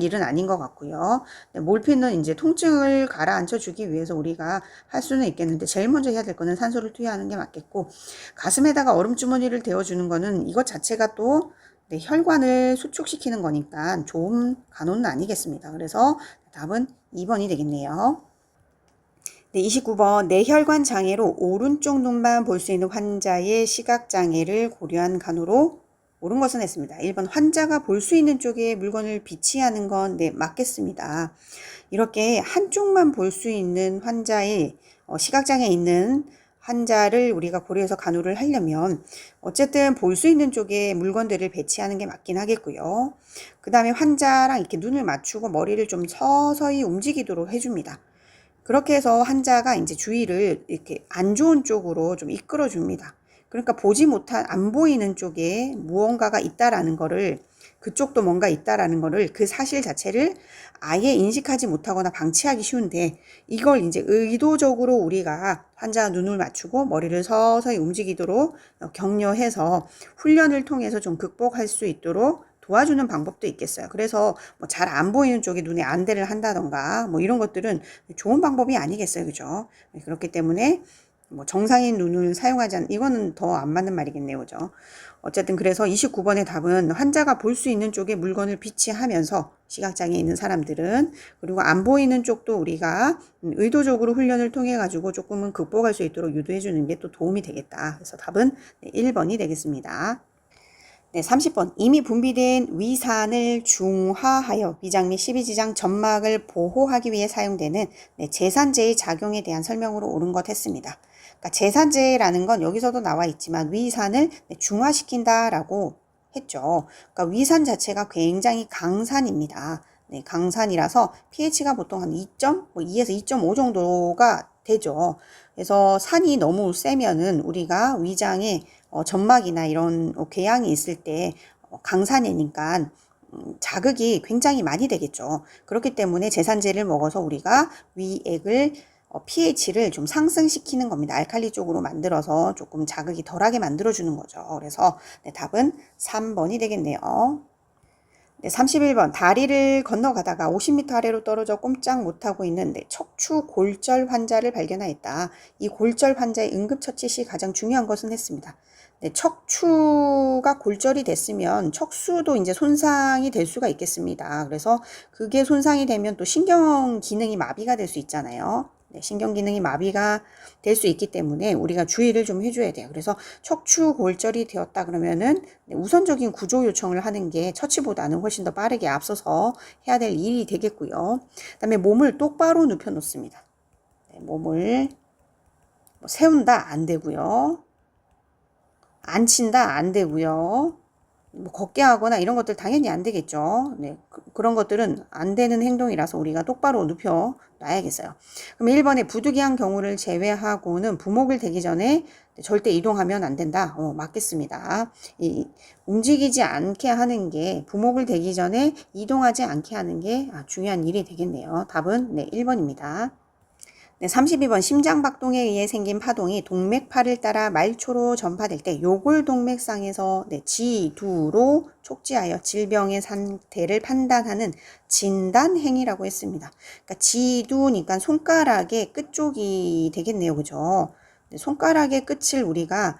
일은 아닌 것 같고요. 몰핀은 이제 통증을 가라앉혀 주기 위해서 우리가 할 수는 있겠는데 제일 먼저 해야 될 거는 산소를 투여하는 게 맞겠고, 가슴에다가 얼음주머니를 대어주는 거는 이것 자체가 또 혈관을 수축시키는 거니까 좋은 간호는 아니겠습니다. 그래서 답은 2번이 되겠네요. 29번 뇌혈관 장애로 오른쪽 눈만 볼 수 있는 환자의 시각장애를 고려한 간호로 옳은 것은 했습니다. 1번 환자가 볼 수 있는 쪽에 물건을 비치하는 건 맞겠습니다. 이렇게 한쪽만 볼 수 있는 환자의 시각장애 있는 환자를 우리가 고려해서 간호를 하려면 어쨌든 볼 수 있는 쪽에 물건들을 배치하는 게 맞긴 하겠고요. 그 다음에 환자랑 이렇게 눈을 맞추고 머리를 좀 서서히 움직이도록 해줍니다. 그렇게 해서 환자가 이제 주의를 이렇게 안 좋은 쪽으로 좀 이끌어 줍니다. 그러니까 보지 못한, 안 보이는 쪽에 무언가가 있다라는 거를, 그쪽도 뭔가 있다라는 거를, 그 사실 자체를 아예 인식하지 못하거나 방치하기 쉬운데, 이걸 이제 의도적으로 우리가 환자와 눈을 맞추고 머리를 서서히 움직이도록 격려해서 훈련을 통해서 좀 극복할 수 있도록 도와주는 방법도 있겠어요. 그래서 뭐 잘 안 보이는 쪽에 눈에 안대를 한다던가 뭐 이런 것들은 좋은 방법이 아니겠어요. 그죠? 그렇기 때문에 뭐 정상인 눈을 사용하지 않는, 이거는 더 안 맞는 말이겠네요. 그죠? 어쨌든 그래서 29번의 답은 환자가 볼 수 있는 쪽에 물건을 비치하면서, 시각장애 있는 사람들은, 그리고 안 보이는 쪽도 우리가 의도적으로 훈련을 통해 가지고 조금은 극복할 수 있도록 유도해 주는 게 또 도움이 되겠다. 그래서 답은 1번이 되겠습니다. 30번 이미 분비된 위산을 중화하여 위장 및 12지장 점막을 보호하기 위해 사용되는 제산제의 작용에 대한 설명으로 옳은 것 했습니다. 그러니까 제산제라는 건 여기서도 나와 있지만 위산을 중화시킨다라고 했죠. 그러니까 위산 자체가 굉장히 강산입니다. 강산이라서 pH가 보통 한 2에서 2.5 정도가 되죠. 그래서 산이 너무 세면은 우리가 위장에 점막이나 이런 궤양이 있을 때 강산이니까 자극이 굉장히 많이 되겠죠. 그렇기 때문에 제산제를 먹어서 우리가 위액을 pH를 좀 상승시키는 겁니다. 알칼리 쪽으로 만들어서 조금 자극이 덜하게 만들어주는 거죠. 그래서 답은 3번이 되겠네요. 31번 다리를 건너가다가 50m 아래로 떨어져 꼼짝 못하고 있는 척추 골절 환자를 발견하였다. 이 골절 환자의 응급처치 시 가장 중요한 것은 했습니다. 척추가 골절이 됐으면 척수도 이제 손상이 될 수가 있겠습니다. 그래서 그게 손상이 되면 또 신경 기능이 마비가 될 수 있잖아요. 신경 기능이 마비가 될 수 있기 때문에 우리가 주의를 좀 해줘야 돼요. 그래서 척추 골절이 되었다 그러면은 우선적인 구조 요청을 하는 게 처치보다는 훨씬 더 빠르게 앞서서 해야 될 일이 되겠고요. 그다음에 몸을 똑바로 눕혀 놓습니다. 몸을 세운다 안 되고요. 앉힌다 안 되고요. 뭐 걷게 하거나 이런 것들 당연히 안 되겠죠. 그런 것들은 안 되는 행동이라서 우리가 똑바로 눕혀 놔야겠어요. 그럼 1번에 부득이한 경우를 제외하고는 부목을 대기 전에 절대 이동하면 안 된다. 맞겠습니다. 움직이지 않게 하는 게, 부목을 대기 전에 이동하지 않게 하는 게 중요한 일이 되겠네요. 답은 1번입니다. 32번 심장박동에 의해 생긴 파동이 동맥파를 따라 말초로 전파될 때 요골동맥상에서 지두로 촉지하여 질병의 상태를 판단하는 진단행위라고 했습니다. 그러니까 지두니까 손가락의 끝쪽이 되겠네요. 그죠? 손가락의 끝을 우리가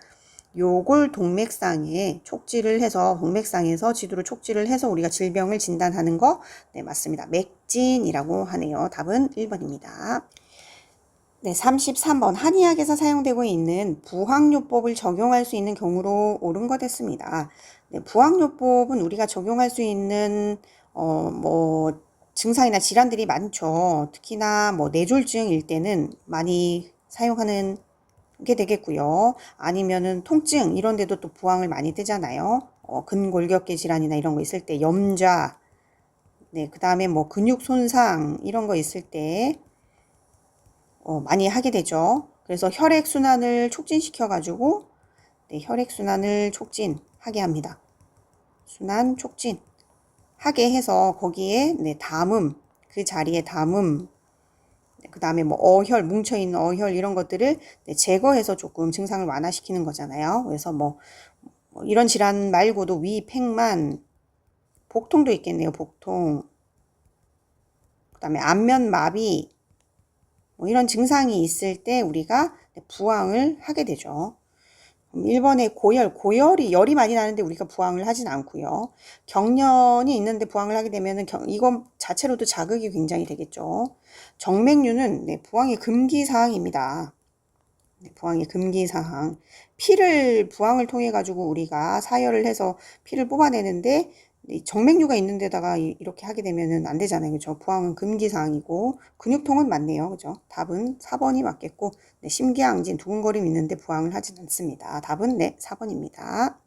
요골동맥상에 촉지를 해서, 동맥상에서 지두로 촉지를 해서 우리가 질병을 진단하는 거 맞습니다. 맥진이라고 하네요. 답은 1번입니다. 33번 한의학에서 사용되고 있는 부항요법을 적용할 수 있는 경우로 옳은 것 했습니다. 부항요법은 우리가 적용할 수 있는 증상이나 질환들이 많죠. 특히나 뭐 뇌졸중일 때는 많이 사용하는 게 되겠고요. 아니면은 통증 이런 데도 또 부항을 많이 뜨잖아요. 근골격계 질환이나 이런 거 있을 때 염좌, 네, 그 다음에 뭐 근육 손상 이런 거 있을 때 많이 하게 되죠. 그래서 혈액순환을 촉진시켜가지고 네, 혈액순환을 촉진하게 합니다. 순환 촉진 하게 해서 거기에 네, 담음, 그 자리에 담음, 그 다음에 뭐 어혈, 뭉쳐있는 어혈 이런 것들을 네, 제거해서 조금 증상을 완화시키는 거잖아요. 그래서 뭐 이런 질환 말고도 위, 팽만, 복통도 있겠네요. 복통, 그 다음에 안면마비 뭐 이런 증상이 있을 때 우리가 부항을 하게 되죠. 1번에 고열이 열이 많이 나는데 우리가 부항을 하진 않고요. 경련이 있는데 부항을 하게 되면 이건 자체로도 자극이 굉장히 되겠죠. 정맥류는 네, 부항의 금기사항입니다. 네, 부항의 금기사항. 부항을 통해 가지고 우리가 사혈을 해서 피를 뽑아내는데 정맥류가 있는 데다가 이렇게 하게 되면은 안 되잖아요. 그죠? 부항은 금기사항이고 근육통은 맞네요. 그죠? 답은 4번이 맞겠고 네, 심기항진 두근거림 있는데 부항을 하진 않습니다. 답은 네, 4번입니다.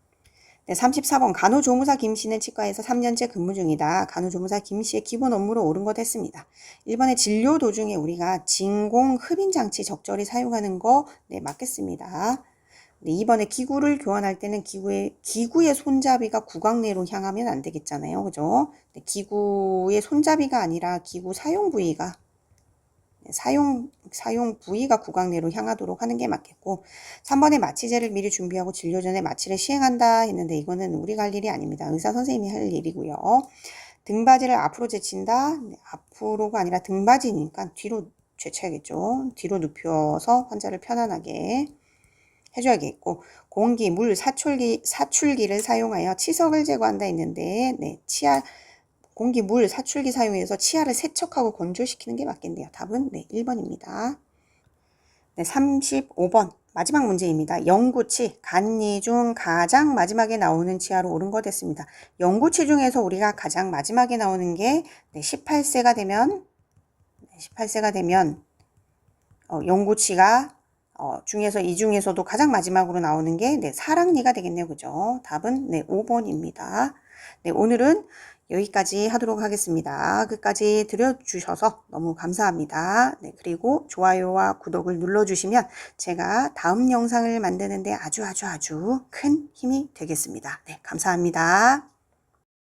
네, 34번 간호조무사 김씨는 치과에서 3년째 근무 중이다. 간호조무사 김씨의 기본 업무로 옳은 것 했습니다. 1번에 진료 도중에 우리가 진공 흡인장치 적절히 사용하는 거 네, 맞겠습니다. 네, 2번에 기구를 교환할 때는 기구의 손잡이가 구강 내로 향하면 안 되겠잖아요. 그죠? 네, 기구의 손잡이가 아니라 기구 사용 부위가 사용 부위가 구강 내로 향하도록 하는 게 맞겠고 3번에 마취제를 미리 준비하고 진료 전에 마취를 시행한다 했는데 이거는 우리가 할 일이 아닙니다. 의사 선생님이 할 일이고요. 등받이를 앞으로 제친다. 네, 앞으로가 아니라 등받이니까 뒤로 제쳐야겠죠. 뒤로 눕혀서 환자를 편안하게 해줘야겠고 공기, 물, 사출기를 사용하여 치석을 제거한다 했는데 네, 공기, 물, 사출기 사용해서 치아를 세척하고 건조시키는 게 맞겠네요. 답은 네, 1번입니다. 네, 35번 마지막 문제입니다. 영구치, 간이 중 가장 마지막에 나오는 치아로 옳은 것 됐습니다. 영구치 중에서 우리가 가장 마지막에 나오는 게 네, 18세가 되면 영구치가 중에서 이 중에서도 가장 마지막으로 나오는 게 네, 사랑니가 되겠네요. 그죠? 답은 네, 5번입니다. 네, 오늘은 여기까지 하도록 하겠습니다. 끝까지 들어주셔서 너무 감사합니다. 네, 그리고 좋아요와 구독을 눌러주시면 제가 다음 영상을 만드는데 아주 큰 힘이 되겠습니다. 네, 감사합니다.